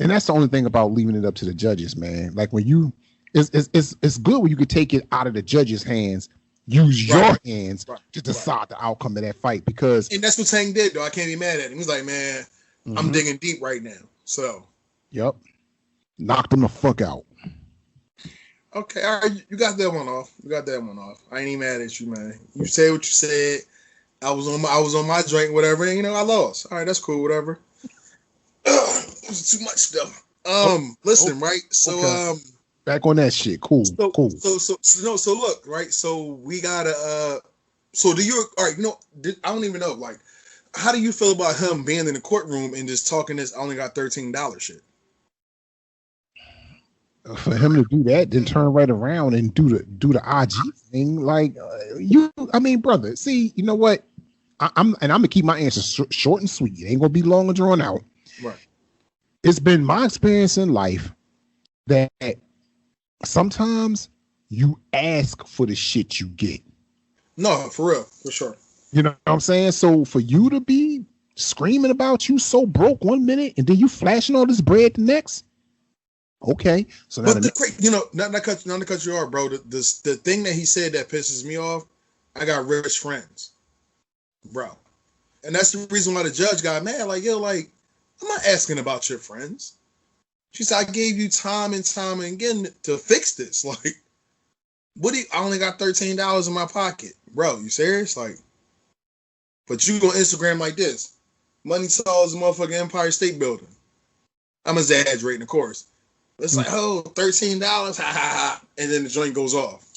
and that's the only thing about leaving it up to the judges, man. Like when it's good when you could take it out of the judges' hands, use your hands to decide the outcome of that fight. Because and that's what Tank did, though. I can't be mad at him. He's like, man, I'm digging deep right now. So, yep, knocked him the fuck out. Okay, all right, you got that one off. I ain't even mad at you, man. You said what you said. I was on my drink, whatever, and I lost. All right, that's cool, whatever. It was too much stuff. Listen, right? So, okay. Back on that shit. Cool. Cool. So look, right? So we gotta. So do you? All right. I don't even know. Like, how do you feel about him being in the courtroom and just talking this? I only got $13 shit. For him to do that, then turn right around and do the IG thing, like I mean, brother. See, you know what? I'm gonna keep my answers short and sweet. It ain't gonna be long and drawn out. Right. It's been my experience in life that sometimes you ask for the shit you get. No, for real, for sure. You know what I'm saying? So for you to be screaming about you so broke one minute and then you flashing all this bread the next. Okay, so now not to cut you off, bro. The thing that he said that pisses me off. I got rich friends, bro, and that's the reason why the judge got mad. Like, yo, like I'm not asking about your friends. She said I gave you time and time again to fix this. Like, I only got $13 in my pocket, bro. You serious? Like, but you go Instagram like this. Money tall as a motherfucking Empire State Building. I'm exaggerating, of course. It's like, oh, $13, ha ha ha, and then the joint goes off.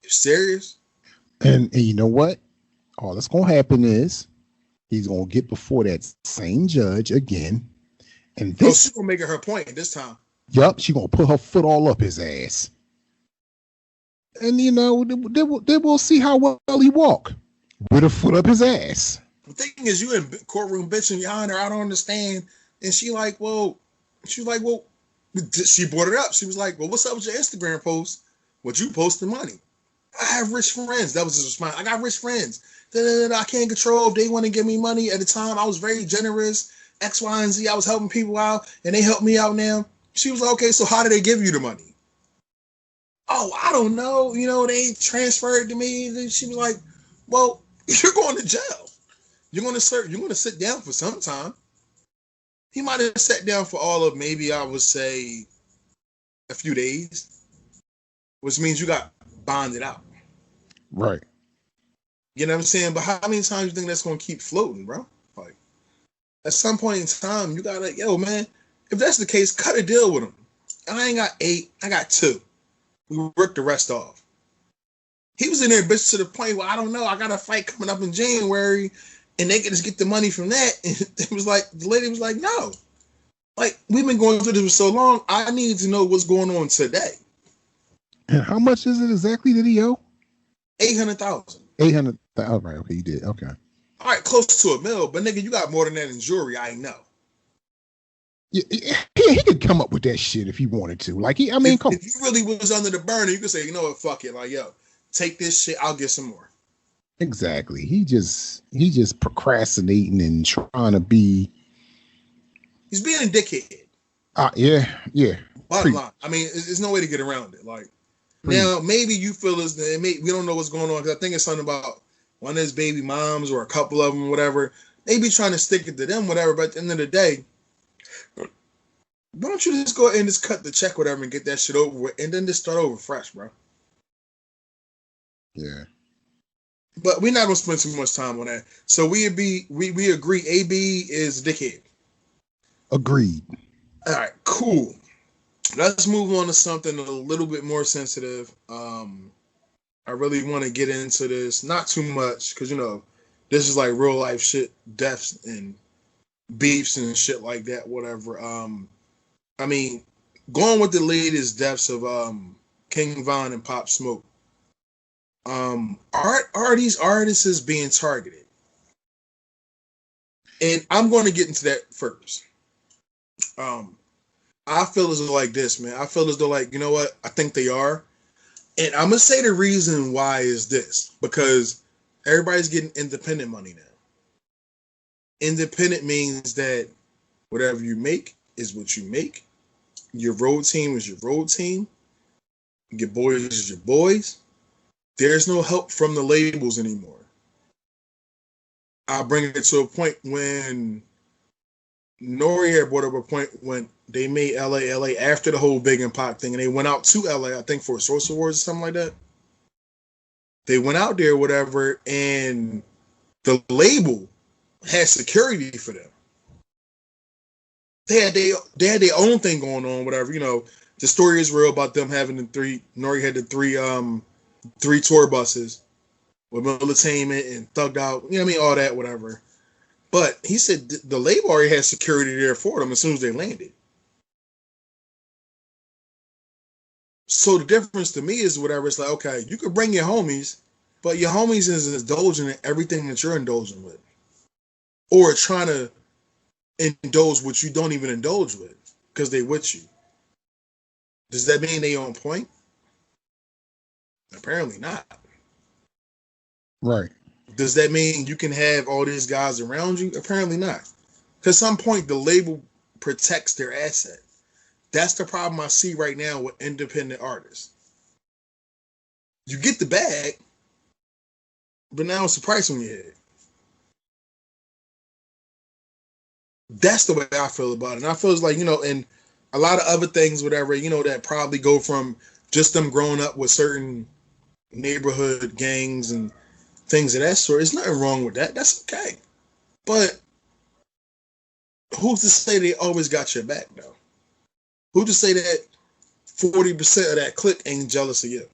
You serious? And you know what? All that's gonna happen is he's gonna get before that same judge again, and this she's gonna make it her point this time. Yup, she gonna put her foot all up his ass, and then we'll see how well he walk with a foot up his ass. The thing is, you in courtroom bitching, Your Honor, I don't understand, and she was like, well, she brought it up. She was like, well, what's up with your Instagram post? What you posting money? I have rich friends. That was his response. I got rich friends. I can't control if they want to give me money. At the time, I was very generous. X, Y, and Z. I was helping people out, and they help me out now. She was like, okay, so how did they give you the money? Oh, I don't know. They transferred to me. And she was like, well, you're going to jail. You're going to sit down for some time. He might have sat down for all of maybe, I would say, a few days, which means you got bonded out. Right. You know what I'm saying? But how many times do you think that's going to keep floating, bro? Like, at some point in time, you got to, yo, man, if that's the case, cut a deal with him. I ain't got 8, I got 2. We worked the rest off. He was in there, bitch, to the point where, I don't know, I got a fight coming up in January, and they can just get the money from that. And it was like, the lady was like, no. Like, we've been going through this for so long, I need to know what's going on today. And how much is it exactly that he owe? 800,000. 800,000. Oh, right. Okay, you did. Okay. All right, close to $1 million, but nigga, you got more than that in jewelry. I know. Yeah, he could come up with that shit if he wanted to. Like, come if you really was under the burner, you could say, you know what, fuck it. Like, yo, take this shit. I'll get some more. Exactly. He just procrastinating and trying to be. He's being a dickhead. Yeah. Bottom line. I mean, there's no way to get around it. Like, now, maybe you feel as we don't know what's going on, because I think it's something about one of his baby moms or a couple of them, whatever. Maybe trying to stick it to them, whatever. But at the end of the day, why don't you just go ahead and just cut the check, whatever, and get that shit over with, and then just start over fresh, bro? Yeah. But we're not gonna spend too much time on that. So we agree. AB is a dickhead. Agreed. All right, cool. Let's move on to something a little bit more sensitive. I really want to get into this, not too much, because this is like real life shit, deaths and beefs and shit like that, whatever. I mean, going with the latest deaths of King Von and Pop Smoke. Are these artists being targeted? And I'm going to get into that first. I feel as though like this, man. I feel as though like, you know what? I think they are. And I'm going to say the reason why is this. Because everybody's getting independent money now. Independent means that whatever you make is what you make. Your road team is your road team. Your boys is your boys. There's no help from the labels anymore. I'll bring it to a point when Nori had brought up a point when they made LA after the whole Big and Pac thing, and they went out to LA, I think for Source Awards or something like that. They went out there, whatever, and the label had security for them. They had their own thing going on, whatever. The story is real about them having Nori had the three tour buses with Militainment and Thugged Out, all that, whatever. But he said the label already had security there for them as soon as they landed. So the difference to me is whatever. It's like, okay, you could bring your homies, but your homies is indulging in everything that you're indulging with. Or trying to indulge what you don't even indulge with because they with you. Does that mean they on point? Apparently not. Right. Does that mean you can have all these guys around you? Apparently not. Because at some point, the label protects their asset. That's the problem I see right now with independent artists. You get the bag, but now it's the price on your head. That's the way I feel about it. And I feel it's like, and a lot of other things, whatever, that probably go from just them growing up with certain neighborhood gangs and things of that sort. There's nothing wrong with that. That's okay. But who's to say they always got your back, though? Who's to say that 40% of that clique ain't jealous of you?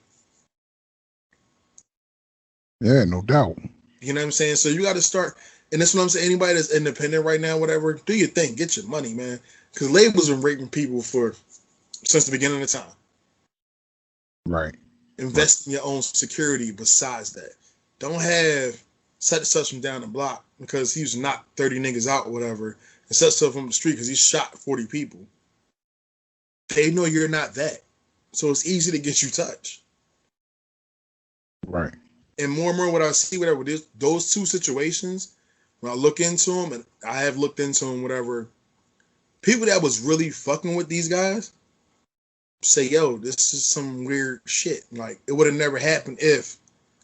Yeah, no doubt. You know what I'm saying? So you got to start, and that's what I'm saying. Anybody that's independent right now, whatever, do your thing. Get your money, man. Because labels been raping people since the beginning of time. Right. Invest in your own security besides that. Don't have such from down the block because he's knocked 30 niggas out or whatever and set stuff on the street because he shot 40 people. They know you're not that. So it's easy to get you touched. Right. And more what I see, whatever, those two situations, when I look into them, and I have looked into them, whatever, people that was really fucking with these guys say, yo, this is some weird shit. Like, it would have never happened if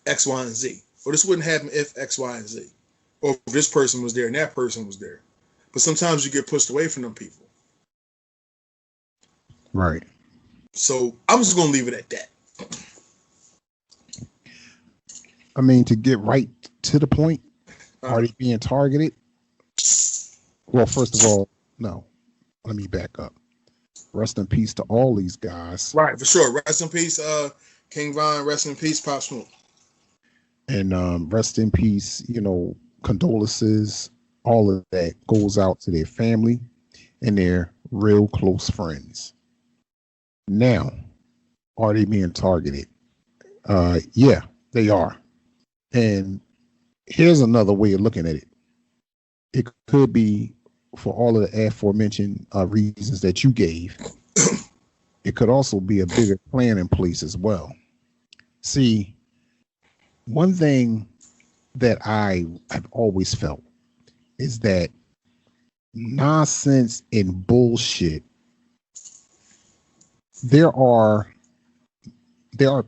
X, Y, and Z. Or this wouldn't happen if X, Y, and Z. Or if this person was there and that person was there. But sometimes you get pushed away from them people. Right. So I'm just going to leave it at that. I mean, to get right to the point, are they being targeted? Well, first of all, no. Let me back up. Rest in peace to all these guys. Right, for sure. Rest in peace, King Von. Rest in peace, Pop Smoke. And rest in peace, condolences. All of that goes out to their family and their real close friends. Now, are they being targeted? Yeah, they are. And here's another way of looking at it. It could be for all of the aforementioned reasons that you gave. It could also be a bigger plan in place as well. See, one thing that I have always felt is that nonsense and bullshit. There are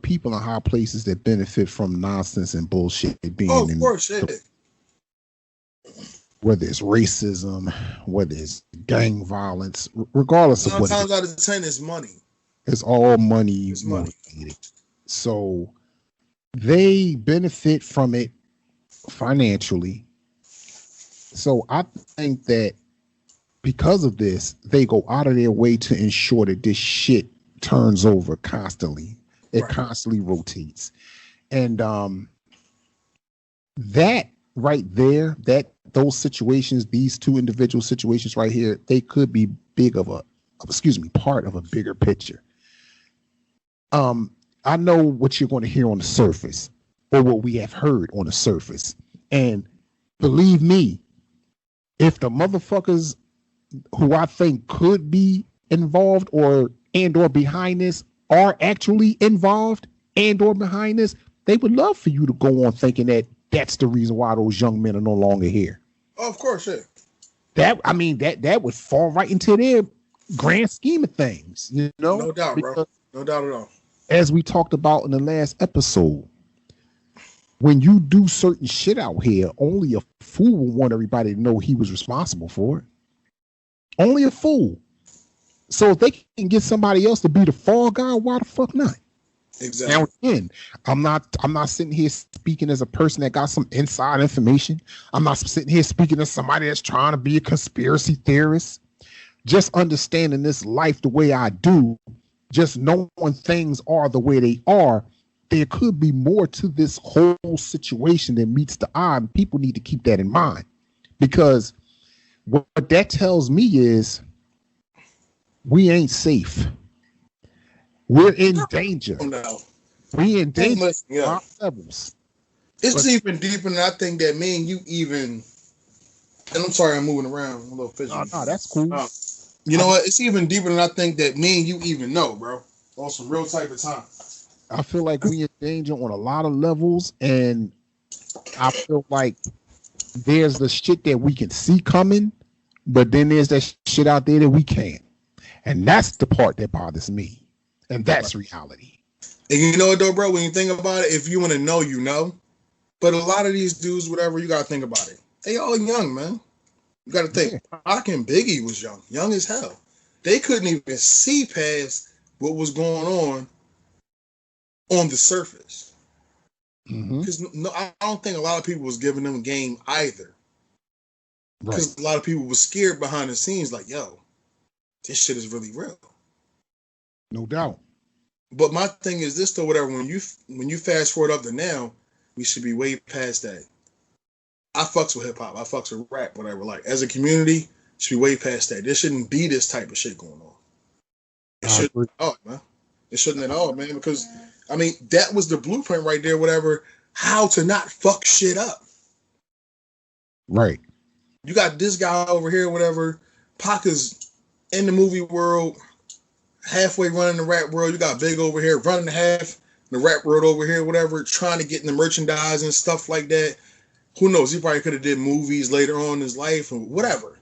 people in high places that benefit from nonsense and bullshit being Oh, of course, yeah. Whether it's racism, whether it's gang violence, regardless of 9 what times out of 10 is money. it's all money It's money. motivated. So they benefit from it financially. So I think that because of this, they go out of their way to ensure that this shit turns over constantly. It Right. constantly rotates. And that right there, those situations, these two individual situations right here, they could be part of a bigger picture. I know what you're going to hear on the surface, or what we have heard on the surface. And believe me, if the motherfuckers who I think could be involved or behind this are actually involved and or behind this, they would love for you to go on thinking that that's the reason why those young men are no longer here. Oh, of course, yeah. That would fall right into their grand scheme of things, you know? No doubt, bro. No doubt at all. As we talked about in the last episode, when you do certain shit out here, only a fool will want everybody to know he was responsible for it. Only a fool. So if they can get somebody else to be the fall guy, why the fuck not? Exactly. Now again, I'm not sitting here speaking as a person that got some inside information. I'm not sitting here speaking as somebody that's trying to be a conspiracy theorist. Just understanding this life the way I do, just knowing things are the way they are, there could be more to this whole situation than meets the eye. And people need to keep that in mind, because what that tells me is we ain't safe. We're in danger. No. We in danger. Yeah. Levels. It's even deeper than I think that me and you even. And I'm sorry, I'm moving around a little fidgety. No, that's cool. You know what? It's even deeper than I think that me and you even know, bro. On some real type of time. I feel like we in danger on a lot of levels, and I feel like there's the shit that we can see coming, but then there's that shit out there that we can't. And that's the part that bothers me. And that's reality. And you know what though, bro? When you think about it, if you want to know, you know. But a lot of these dudes, whatever, you gotta think about it. They all young, man. You gotta think. Pac and Biggie was young as hell. They couldn't even see past what was going on the surface. Because I don't think a lot of people was giving them game either. Because a lot of people were scared behind the scenes, like, yo, this shit is really real. No doubt. But my thing is this though, whatever, when you fast forward up to now, we should be way past that. I fucks with hip hop, I fucks with rap, whatever. Like, as a community, should be way past that. There shouldn't be this type of shit going on. It shouldn't at all, man. It shouldn't at all, man, because I mean that was the blueprint right there, whatever, how to not fuck shit up. Right. You got this guy over here, whatever. Pac is in the movie world, halfway running the rap world. You got Big over here running half the rap world over here, whatever, trying to get in the merchandise and stuff like that. Who knows? He probably could have did movies later on in his life or whatever.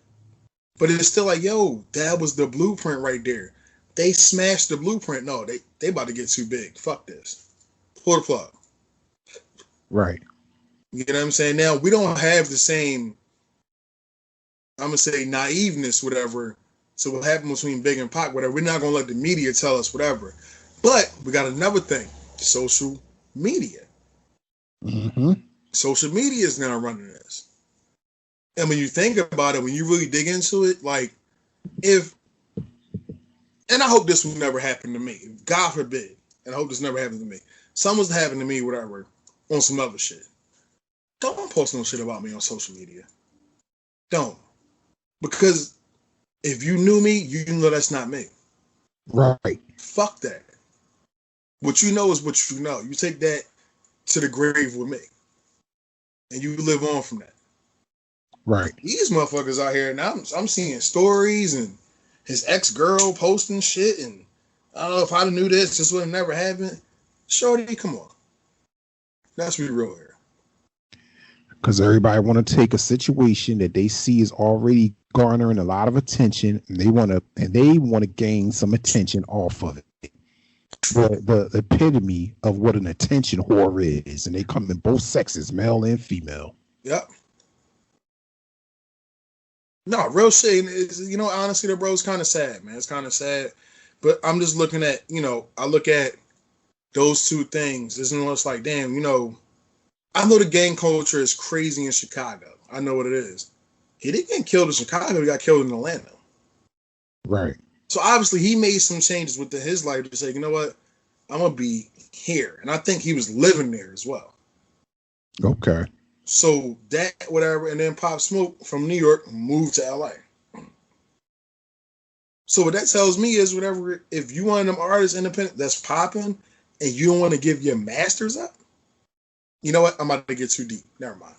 But it's still like, yo, that was the blueprint right there. They smashed the blueprint. No, they about to get too big. Fuck this. Pull the plug. Right. You know what I'm saying? Now, we don't have the same, I'm going to say, naiveness, whatever. So what happened between Big and Pac, whatever. We're not going to let the media tell us whatever. But we got another thing. Social media. Social media is now running this. And when you think about it, when you really dig into it, like, if, and I hope this will never happen to me. God forbid. And I hope this never happens to me. Something's happened to me, whatever, on some other shit. Don't post no shit about me on social media. Don't. Because if you knew me, you know that's not me. Right. Fuck that. What you know is what you know. You take that to the grave with me. And you live on from that. Right. These motherfuckers out here, now I'm seeing stories and his ex-girl posting shit, and I don't know if I knew this would have never happened. Shorty, come on. Let's be real here. because everybody want to take a situation that they see is already garnering a lot of attention, and they want to gain some attention off of it. The epitome of what an attention whore is, and they come in both sexes, male and female. Yep. No, real shit. You know, honestly, bro, it's kind of sad, man. It's kind of sad. But I'm just looking at, you know, I look at those two things. It's like, damn, you know, I know the gang culture is crazy in Chicago. I know what it is. He didn't get killed in Chicago. He got killed in Atlanta. Right. So obviously he made some changes within his life to say, you know what, I'm going to be here. And I think he was living there as well. Okay. So that, whatever, and then Pop Smoke from New York moved to LA. So what that tells me is whatever, if you one of them artists independent that's popping and you don't want to give your masters up, you know what? I'm about to get too deep. Never mind.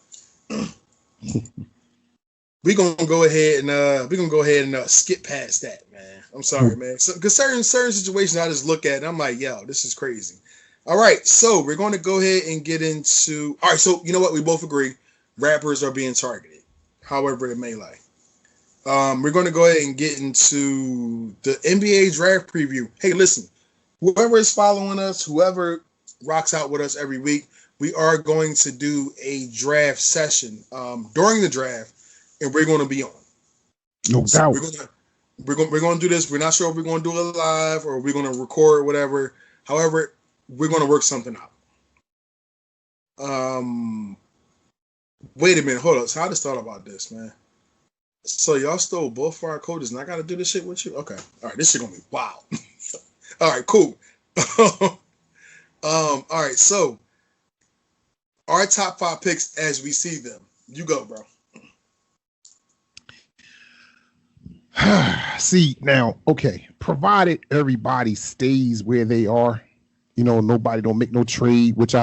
We're gonna go ahead and skip past that, man. I'm sorry, man. Because certain situations I just look at and I'm like, yo, this is crazy. All right, so we're going to go ahead and get into. All right, so you know what? We both agree, rappers are being targeted, however it may lie. We're going to go ahead and get into the NBA draft preview. Hey, listen, whoever is following us, whoever rocks out with us every week, we are going to do a draft session during the draft, and we're going to be on. No doubt. We're going to do this. We're not sure if we're going to do it live or we're going to record whatever. However, we're going to work something out. Wait a minute. Hold up. So I just thought about this, man. So y'all stole both of our coaches and I got to do this shit with you? Okay. All right. This shit going to be wild. All right, cool. All right. So our top 5 picks as we see them. You go, bro. See, now, okay, provided everybody stays where they are, you know, nobody don't make no trade, which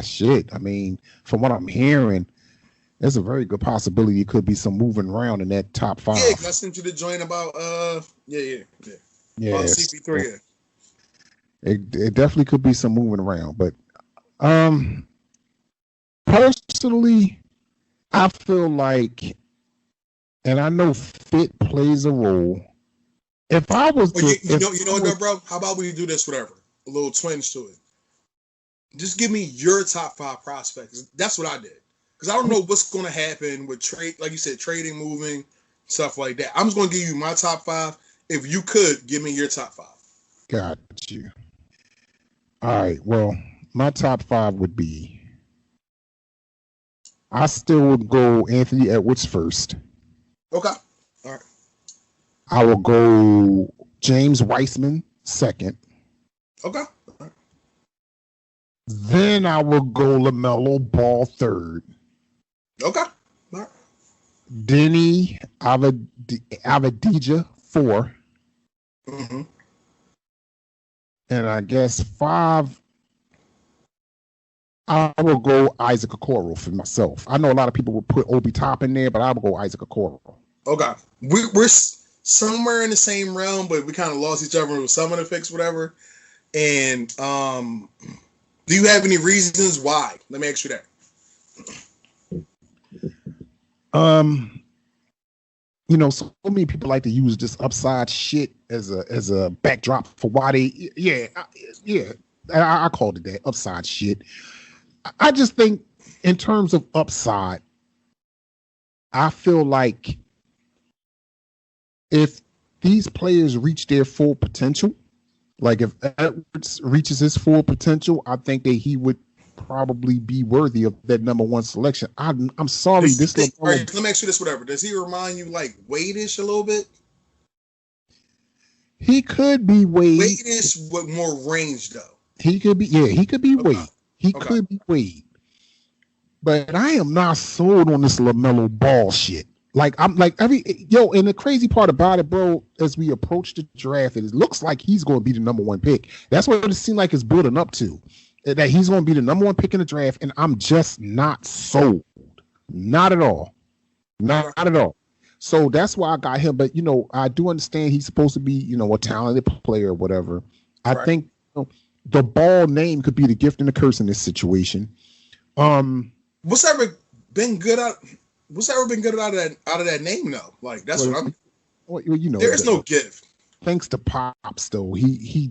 shit. I mean, from what I'm hearing, there's a very good possibility it could be some moving around in that top 5. Yeah, I sent you the joint about yeah. CP3. So it definitely could be some moving around, but personally, I feel like, and I know fit plays a role. If I was you know what, bro? How about we do this, whatever? A little twinge to it. Just give me your top 5 prospects. That's what I did. Because I don't know what's going to happen with trade, like you said, trading, moving, stuff like that. I'm just going to give you my top 5. If you could, give me your top 5. Got you. All right. Well, my top 5 would be, I still would go Anthony Edwards first. Okay. All right. I will go James Weissman second. Okay. All right. Then I will go LaMelo Ball third. Okay. All right. Denny Avdija 4. Mm-hmm. And I guess 5, I will go Isaac Okoro for myself. I know a lot of people would put Obi Top in there, but I will go Isaac Okoro. Okay. We're somewhere in the same realm, but we kind of lost each other with some of the picks, whatever. And do you have any reasons why? Let me ask you that. You know, so many people like to use this upside shit as a backdrop for why they I called it that, upside shit. I just think in terms of upside, I feel like if these players reach their full potential, like if Edwards reaches his full potential, I think that he would probably be worthy of that number 1 selection. I'm sorry. All right, let me ask you this, whatever. Does he remind you like Wade-ish a little bit? He could be Wade. Wade-ish with more range, though. He could be, he could be Okay. Wade. He could be Wade. But I am not sold on this LaMelo Ball shit. Like, I'm like, and the crazy part about it, bro, as we approach the draft, it looks like he's going to be the number 1 pick. That's what it seems like it's building up to. That he's going to be the number 1 pick in the draft, and I'm just not sold. Not at all. Not at all. So that's why I got him. But, you know, I do understand he's supposed to be, you know, a talented player or whatever. I think the Ball name could be the gift and the curse in this situation. What's ever been good out. What's ever been good out of that name though? Like that's what I'm. Well, you know, there is no gift. Thanks to Pops though, he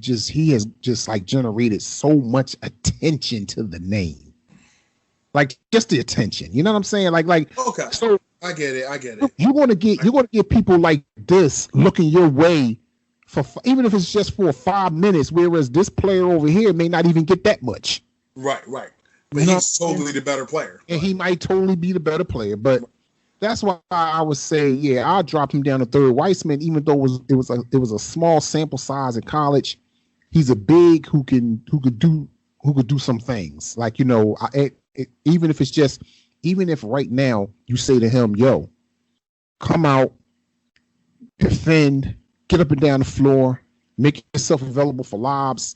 has just like generated so much attention to the name, like just the attention. You know what I'm saying? Like Okay. So I get it. You're gonna get people like this looking your way for even if it's just for 5 minutes, whereas this player over here may not even get that much. Right. But he's totally the better player. And he might totally be the better player. But that's why I would say, yeah, I'll drop him down to third. Weissman, even though it was a small sample size in college, he's a big who could do some things. Like, you know, even if right now you say to him, yo, come out, defend, get up and down the floor, make yourself available for lobs,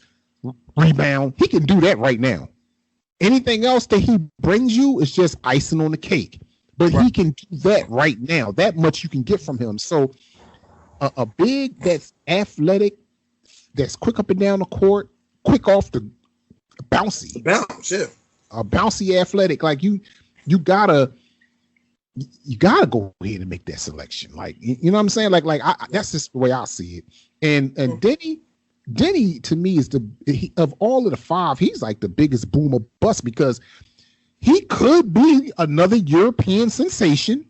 rebound. He can do that right now. Anything else that he brings you is just icing on the cake. But he can do that right now. That much you can get from him. So a big that's athletic, that's quick up and down the court, quick off the bouncy. Bounce, yeah. A bouncy athletic. Like you gotta go ahead and make that selection. Like, you know what I'm saying? Like that's just the way I see it. And Denny to me is of all of the five, he's like the biggest boom or bust because he could be another European sensation,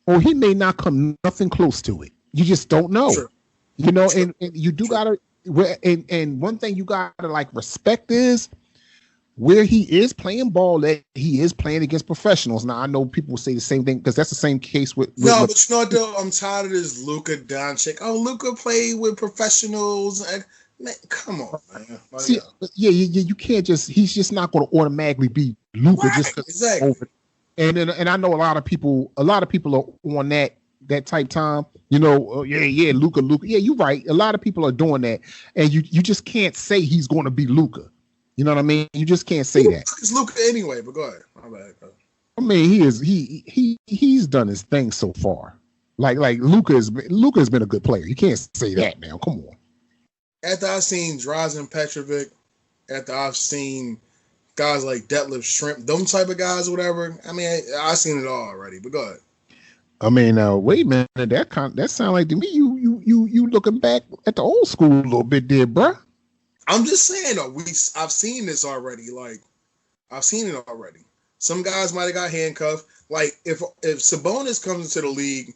or he may not come nothing close to it. You just don't know. Sure. You know, and you do gotta and one thing you gotta like respect is where he is playing ball, that he is playing against professionals. Now I know people will say the same thing because that's the same case with but you know what though? I'm tired of this Luka Doncic. Oh, Luka played with professionals and man, come on, man. See, you can't just. He's just not going to automatically be Luka just exactly. Over. And I know a lot of people are on that type time. You know, Luka. Yeah, you're right. A lot of people are doing that, and you just can't say he's going to be Luka. You know what I mean? You just can't say that. It's Luka anyway. But go ahead. My bad. I mean, he's done his thing so far. Like Luka has been a good player. You can't say that now. Come on. After I've seen Drazen Petrovic, after I've seen guys like Detlef Shrimp, them type of guys or whatever, I mean, I've seen it all already, but go ahead. I mean, wait a minute, that sound like to me you looking back at the old school a little bit there, bruh. I'm just saying, though, I've seen this already. Like, I've seen it already. Some guys might have got handcuffed. Like, if Sabonis comes into the league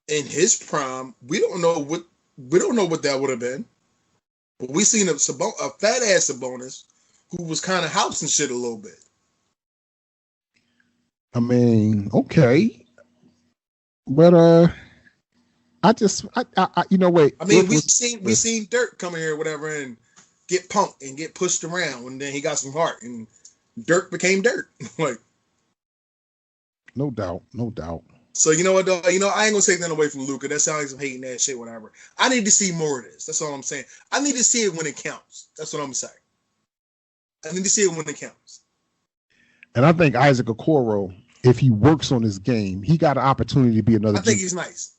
in his prime, we don't know what that would have been. But we seen a fat ass Sabonis who was kind of housing shit a little bit. I mean, okay, but I you know, wait. I mean, we seen Dirk come in here, or whatever, and get punked and get pushed around, and then he got some heart, and Dirk became Dirk. Like, no doubt. So you know what, though? You know, I ain't gonna take nothing away from Luka. That sounds like some hating ass shit, whatever. I need to see more of this. That's all I'm saying. I need to see it when it counts. That's what I'm saying. I need to see it when it counts. And I think Isaac Okoro, if he works on his game, he got an opportunity to be another. I think he's nice.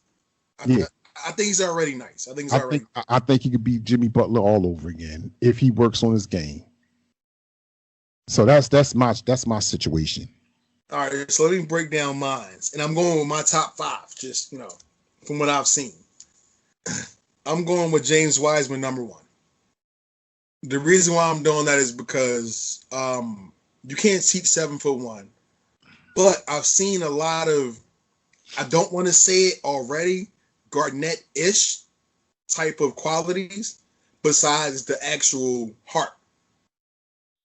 I think he's already nice. I think he could be Jimmy Butler all over again if he works on his game. So that's my situation. All right, so let me break down mine. And I'm going with my top 5, just, you know, from what I've seen. I'm going with James Wiseman, number 1. The reason why I'm doing that is because you can't teach 7'1", but I've seen a lot of, I don't want to say it already, Garnett-ish type of qualities besides the actual heart.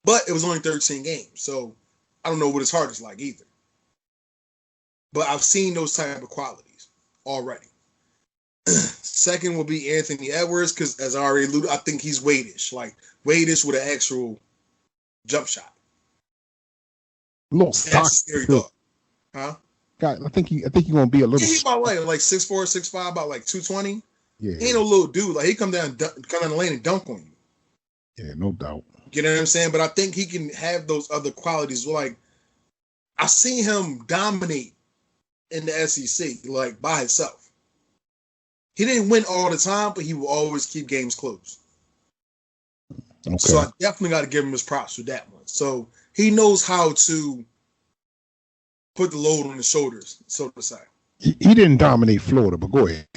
But it was only 13 games, so I don't know what his heart is like either. But I've seen those type of qualities already. Second will be Anthony Edwards, because as I already alluded, I think he's Wade-ish. Like Wade-ish with an actual jump shot. A little stock. Scary thought. Huh? God, I think you're gonna be a little. He's about like 6'4", 6'5", about like 220. Yeah. He ain't no little dude. Like he come down the lane and dunk on you. Yeah, no doubt. You know what I'm saying? But I think he can have those other qualities. Like, I seen him dominate in the SEC, like, by himself. He didn't win all the time, but he will always keep games close. Okay. So I definitely got to give him his props for that one. So he knows how to put the load on his shoulders, so to say. He didn't dominate Florida, but go ahead.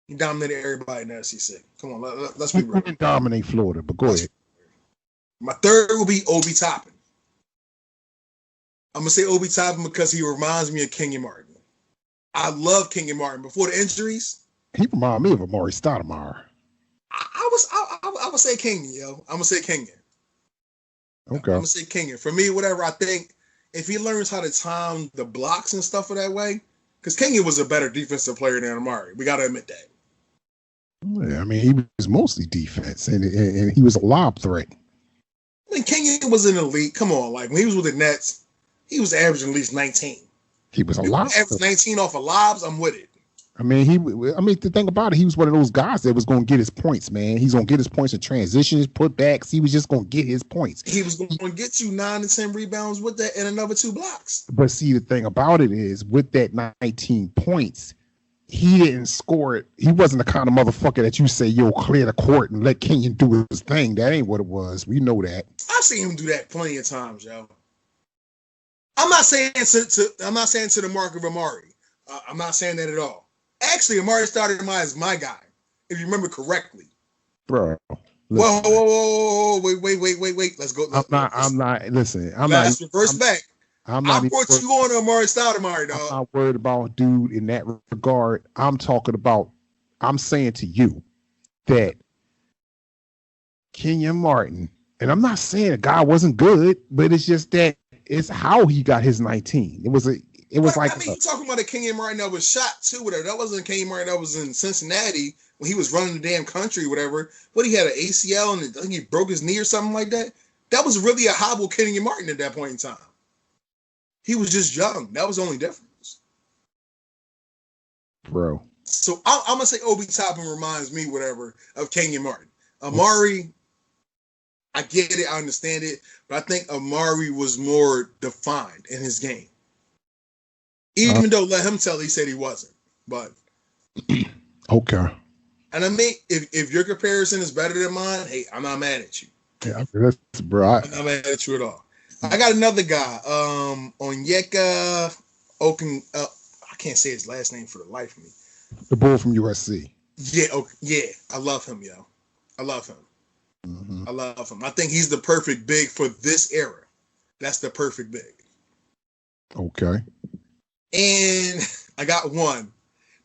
He dominated everybody in the SEC. Come on, let's be real. He didn't dominate Florida, but go ahead. My third will be Obi Toppin. I'm gonna say Obi Toppin because he reminds me of Kenyon Martin. I love Kenyon Martin before the injuries. He reminded me of Amari Stoudemire. I would say Kenyon, yo. I'm gonna say Kenyon. Okay. I'm gonna say Kenyon. For me, whatever. I think if he learns how to time the blocks and stuff for that way, because Kenyon was a better defensive player than Amari. We gotta admit that. Yeah, I mean, he was mostly defense, and he was a lob threat. I mean, Kenyon was an elite. Come on, like when he was with the Nets, he was averaging at least 19. He was a lob. Average 19 off of lobs. I'm with it. I mean, the thing about it, he was one of those guys that was going to get his points, man. He's going to get his points in transitions, putbacks. He was just going to get his points. He was going to get you 9 to 10 rebounds with that and another 2 blocks. But see, the thing about it is, with that 19 points, he didn't score it. He wasn't the kind of motherfucker that you say, yo, clear the court and let Kenyon do his thing. That ain't what it was. We know that. I've seen him do that plenty of times, yo. I'm not saying to the mark of Amari. I'm not saying that at all. Actually, Amari Stoudemire is my guy, if you remember correctly. Bro. Whoa, wait. Let's go. Listen. Let's reverse back. I brought you on to Amari Stoudemire, dog. I'm not worried about dude in that regard. I'm saying to you that Kenyon Martin, and I'm not saying the guy wasn't good, but it's just that it's how he got his 19. It was you're talking about a Kenyon Martin that was shot too, whatever. That wasn't a Kenyon Martin that was in Cincinnati when he was running the damn country, whatever. But he had an ACL and I think he broke his knee or something like that. That was really a hobble Kenyon Martin at that point in time. He was just young. That was the only difference. Bro. So I'm going to say Obi Toppin reminds me, whatever, of Kenyon Martin. Amari, I get it. I understand it. But I think Amari was more defined in his game. Even though let him tell he said he wasn't. But okay. And I mean, if your comparison is better than mine, hey, I'm not mad at you. Yeah, that's bro. I'm not mad at you at all. I got another guy, Onyeka Oken. I can't say his last name for the life of me. The bull from USC. Yeah. I love him, yo. I love him. Mm-hmm. I love him. I think he's the perfect big for this era. That's the perfect big. Okay. And I got one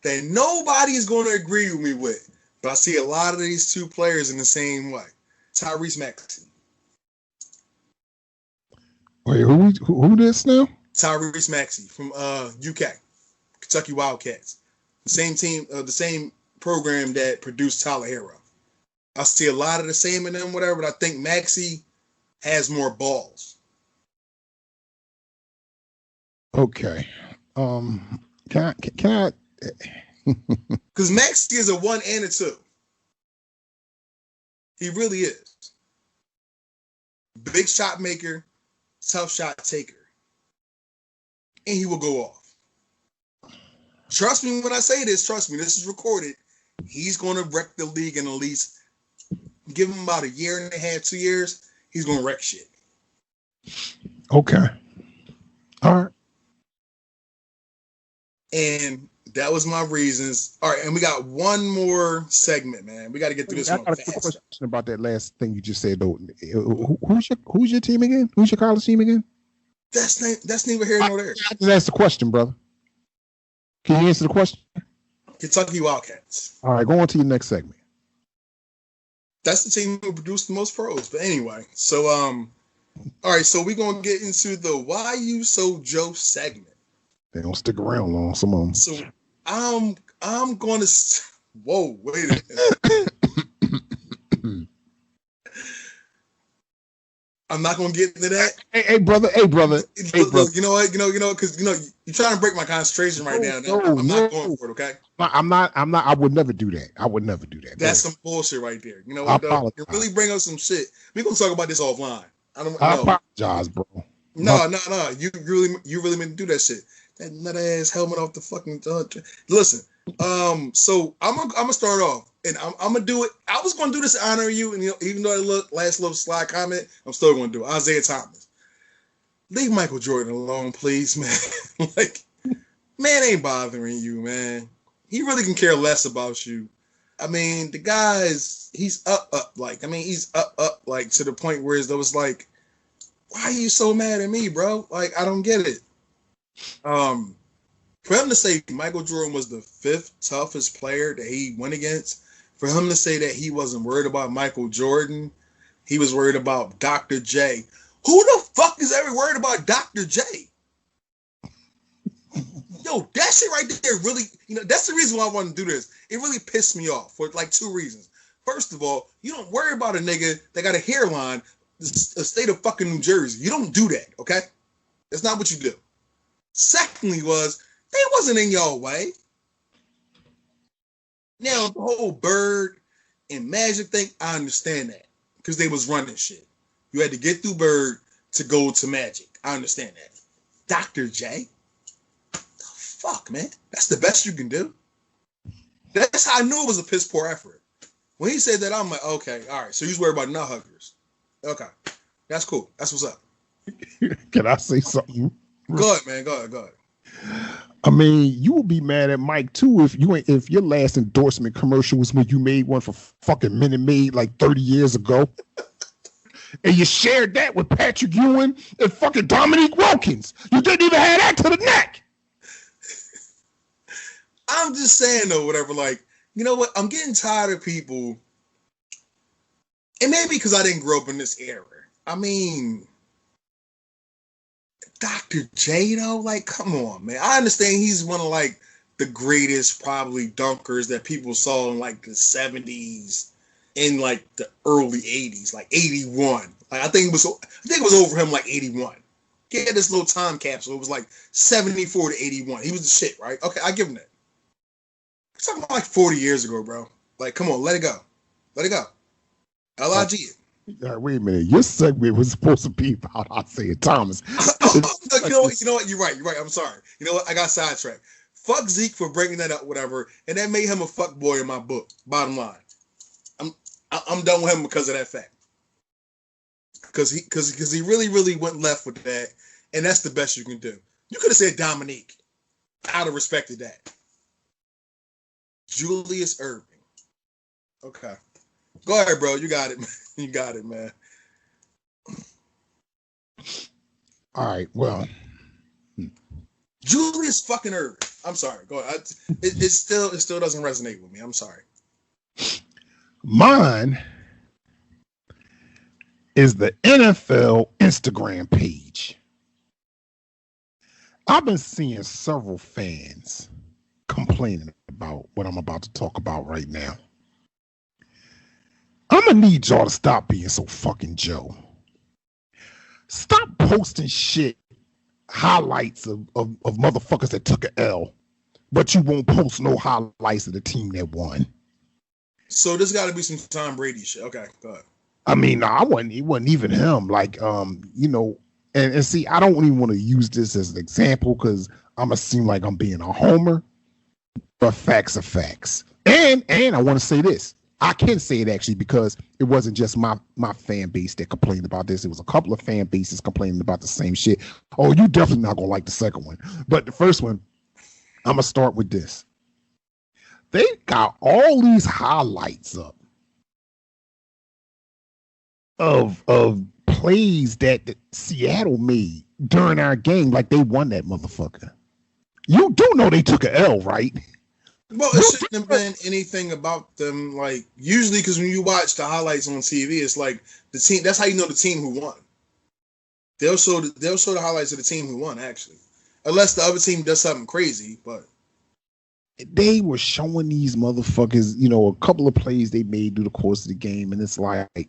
that nobody is going to agree with me with, but I see a lot of these two players in the same way. Tyrese Maxey. Wait, who this now? Tyrese Maxey from UK, Kentucky Wildcats. The same team, the same program that produced Tyler Hero. I see a lot of the same in them, whatever, but I think Maxey has more balls. Okay. Can I? Because Maxey is a 1 and a 2. He really is. Big shot maker, tough shot taker. And he will go off. Trust me when I say this, trust me, this is recorded. He's going to wreck the league in at least, give him about a year and a half, 2 years, he's going to wreck shit. Okay. All right. And that was my reasons. All right, and we got one more segment, man. We got to get through this one fast. I got a question about that last thing you just said, though. Who's your team again? Who's your college team again? That's neither here nor there. I just asked the question, brother. Can you answer the question? Kentucky Wildcats. All right, go on to your next segment. That's the team who produced the most pros. But anyway, so all right, so we're gonna get into the Why You So Joe segment. They don't stick around long, some of them. So I'm gonna. Whoa, wait a minute. I'm not gonna get into that. Hey, brother. You know what? Because you're trying to break my concentration right now. I'm not going for it. Okay. I'm not. I would never do that. I would never do that. That's some bullshit right there. You know what? You really bring up some shit. We're gonna talk about this offline. I apologize, bro. No. You really meant to do that shit. That nut ass helmet off the fucking. Listen. So I'm gonna start off, and I'm gonna do it. I was gonna do this to honor you, and even though it last little slide comment, I'm still gonna do it. Isaiah Thomas. leave Michael Jordan alone, please, man. Like, man ain't bothering you, man. He really can care less about you. I mean, the guy's he's up, like, I mean, he's up, like, to the point where it was like, why are you so mad at me, bro? Like, I don't get it. For him to say Michael Jordan was the 5th toughest player that he went against, for him to say that he wasn't worried about Michael Jordan, he was worried about Dr. J. Who the fuck is ever worried about Dr. J? Yo, that shit right there really, that's the reason why I want to do this. It really pissed me off for like 2 reasons. First of all, you don't worry about a nigga that got a hairline, the state of fucking New Jersey. You don't do that, okay? That's not what you do. Secondly was, they wasn't in your way. Now, the whole Bird and Magic thing, I understand that. Because they was running shit. You had to get through Bird to go to Magic. I understand that. Dr. J? The fuck, man? That's the best you can do? That's how I knew it was a piss poor effort. When he said that, I'm like, okay, all right. So he's worried about nut huggers. Okay. That's cool. That's what's up. Can I say something? Go ahead, man. Go ahead. I mean, you will be mad at Mike too if your last endorsement commercial was when you made one for fucking Minute Maid like 30 years ago, and you shared that with Patrick Ewing and fucking Dominique Wilkins. You didn't even have that to the neck. I'm just saying though, whatever. Like, you know what? I'm getting tired of people, and maybe because I didn't grow up in this era. I mean, Dr. J, though, like, come on, man. I understand he's one of, like, the greatest, probably, dunkers that people saw in, like, the 70s, in, like, the early 80s, like, 81. Like, I think it was over him, like, 81. He had this little time capsule. It was, like, 74 to 81. He was the shit, right? Okay, I give him that. We're talking about, like, 40 years ago, bro. Like, come on, let it go. Let it go. LIG it. All right, wait a minute. Your segment was supposed to be about Isaiah Thomas. You know what? You're right. I'm sorry. You know what? I got sidetracked. Fuck Zeke for bringing that up, whatever, and that made him a fuck boy in my book. Bottom line, I'm done with him because of that fact. Because he really went left with that, and that's the best you can do. You could have said Dominique. I'd have respected that. Julius Erving. Okay. Go ahead, bro. You got it, man. You got it, man. All right, well. Julius fucking Erving. I'm sorry. Go ahead. It still doesn't resonate with me. I'm sorry. Mine is the NFL Instagram page. I've been seeing several fans complaining about what I'm about to talk about right now. I'm gonna need y'all to stop being so fucking Joe. Stop posting shit, highlights of motherfuckers that took an L, but you won't post no highlights of the team that won. So this got to be some Tom Brady shit. Okay, go ahead. I mean, it wasn't even him. Like, and see, I don't even want to use this as an example because I'm gonna seem like I'm being a homer, but facts are facts. And I want to say this. I can say it actually because it wasn't just my fan base that complained about this. It was a couple of fan bases complaining about the same shit. Oh, you definitely not gonna like the second one. But the first one, I'm gonna start with this. They got all these highlights up of plays that Seattle made during our game, like they won that motherfucker. You do know they took an L, right? Well, it shouldn't have been anything about them. Like, usually, because when you watch the highlights on TV, it's like the team. That's how you know the team who won. They'll show the highlights of the team who won, actually, unless the other team does something crazy. But they were showing these motherfuckers, a couple of plays they made through the course of the game, and it's like,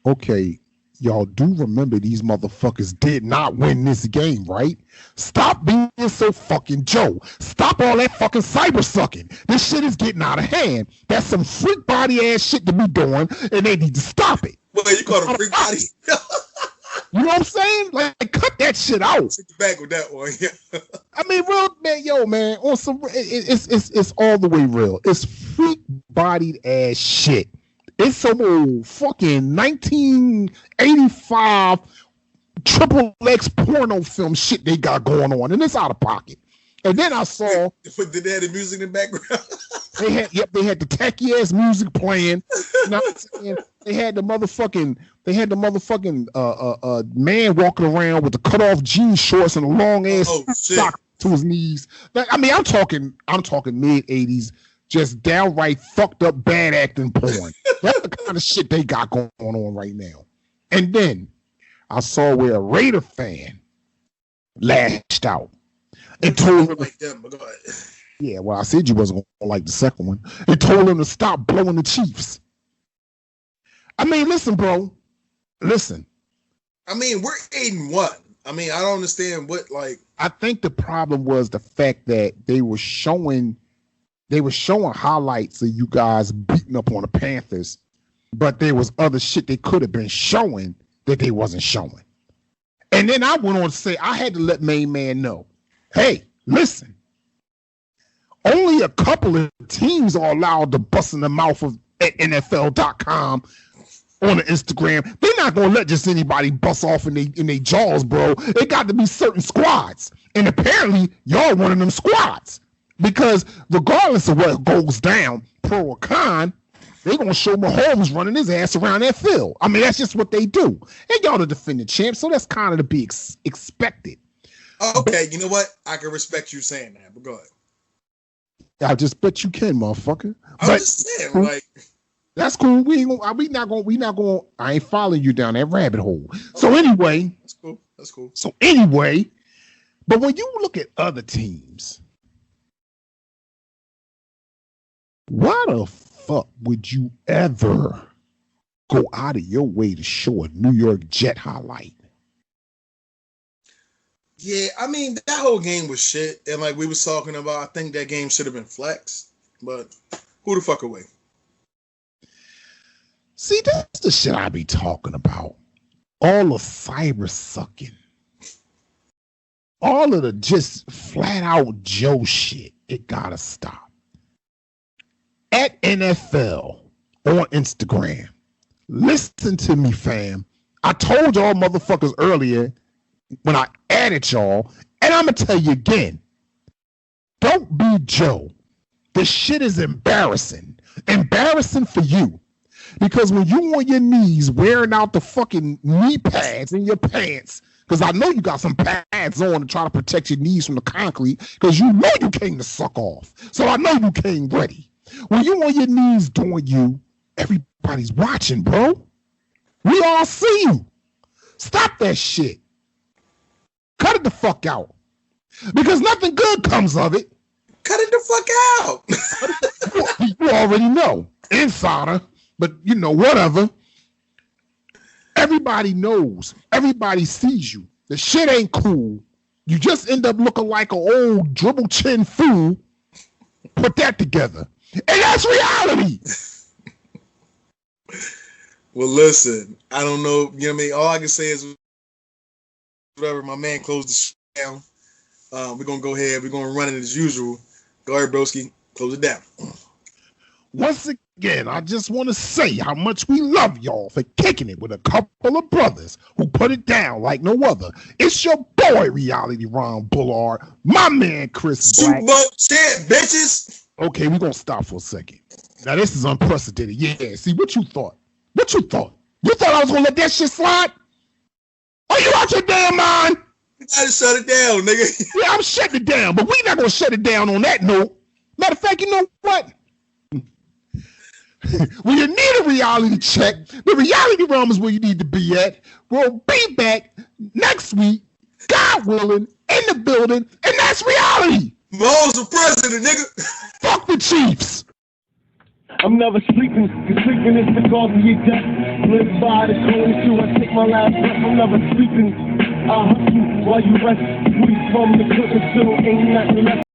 okay, y'all do remember these motherfuckers did not win this game, right? Stop being so fucking Joe. Stop all that fucking cyber sucking. This shit is getting out of hand. That's some freak body ass shit to be doing, and they need to stop it. Well, you call it freak body? You know what I'm saying? Like, cut that shit out. Take you back with that one. Yeah. I mean, real man, on some, it's all the way real. It's freak bodied ass shit. It's some old fucking 1985 triple X porno film shit they got going on, and it's out of pocket. And then I saw. Did they have the music in the background? They had the tacky ass music playing. You know what I'm saying? They had the motherfucking man walking around with the cut off jean shorts and a long ass sock to his knees. I mean, I'm talking mid 80s, just downright fucked up bad acting porn. That's the kind of shit they got going on right now. And then I saw where a Raider fan lashed out and told him, like them, but go ahead. yeah, well, I said you wasn't gonna like the second one. And told him to stop blowing the Chiefs. I mean, listen, bro. Listen. I mean, we're 8-1. I mean, I don't understand what like. I think the problem was the fact that they were showing highlights of you guys beating up on the Panthers, but there was other shit they could have been showing that they wasn't showing. And then I went on to say I had to let Main Man know, hey, listen. Only a couple of teams are allowed to bust in the mouth of at NFL.com on the Instagram. They're not gonna let just anybody bust off in their jaws, bro. It got to be certain squads, and apparently y'all one of them squads. Because regardless of what goes down, pro or con, they're gonna show Mahomes running his ass around that field. I mean, that's just what they do. And y'all the defending champ, so that's kind of to be expected. Okay, you know what? I can respect you saying that, but go ahead. I just bet you can, motherfucker. I'm just saying, like, that's cool. We not gonna. I ain't following you down that rabbit hole. So anyway, that's cool. So anyway, but when you look at other teams, why the fuck would you ever go out of your way to show a New York Jet highlight? Yeah, I mean, that whole game was shit. And like we was talking about, I think that game should have been flexed. But who the fuck away? See, that's the shit I be talking about. All the fiber sucking. All of the just flat out Joe shit. It gotta stop. At NFL on Instagram, listen to me, fam. I told y'all motherfuckers earlier when I added y'all, and I'm gonna tell you again, don't be Joe. This shit is embarrassing. Embarrassing for you. Because when you on your knees wearing out the fucking knee pads in your pants, because I know you got some pads on to try to protect your knees from the concrete, because you know you came to suck off. So I know you came ready. When you on your knees doing you, everybody's watching, bro. We all see you. Stop that shit. Cut it the fuck out. Because nothing good comes of it. Cut it the fuck out. You already know. Insider. But, you know, whatever. Everybody knows. Everybody sees you. The shit ain't cool. You just end up looking like an old dribble chin fool. Put that together. And that's reality. Well, listen, I don't know. You know what I mean? All I can say is whatever. My man closed the shit down. We're going to go ahead. We're going to run it as usual. Go ahead, broski. Close it down. Once again, I just want to say how much we love y'all for kicking it with a couple of brothers who put it down like no other. It's your boy, Reality Ron Bullard, my man, Chris Black. Super Bowl champ, bitches. Okay, we're going to stop for a second. Now, this is unprecedented. Yeah, see, what you thought? What you thought? You thought I was going to let that shit slide? Are you out your damn mind? You got to shut it down, nigga. Yeah, I'm shutting it down, but we're not going to shut it down on that note. Matter of fact, you know what? When you need a reality check, the reality realm is where you need to be at. We'll be back next week, God willing, in the building, and that's reality. Mahomes the president, nigga. Fuck the Chiefs. I'm never sleeping, cause sleeping is the cause of your death. Live by the code till I take my last breath. I'm never sleeping. I hustle while you rest. We from the cooking still ain't nothing left.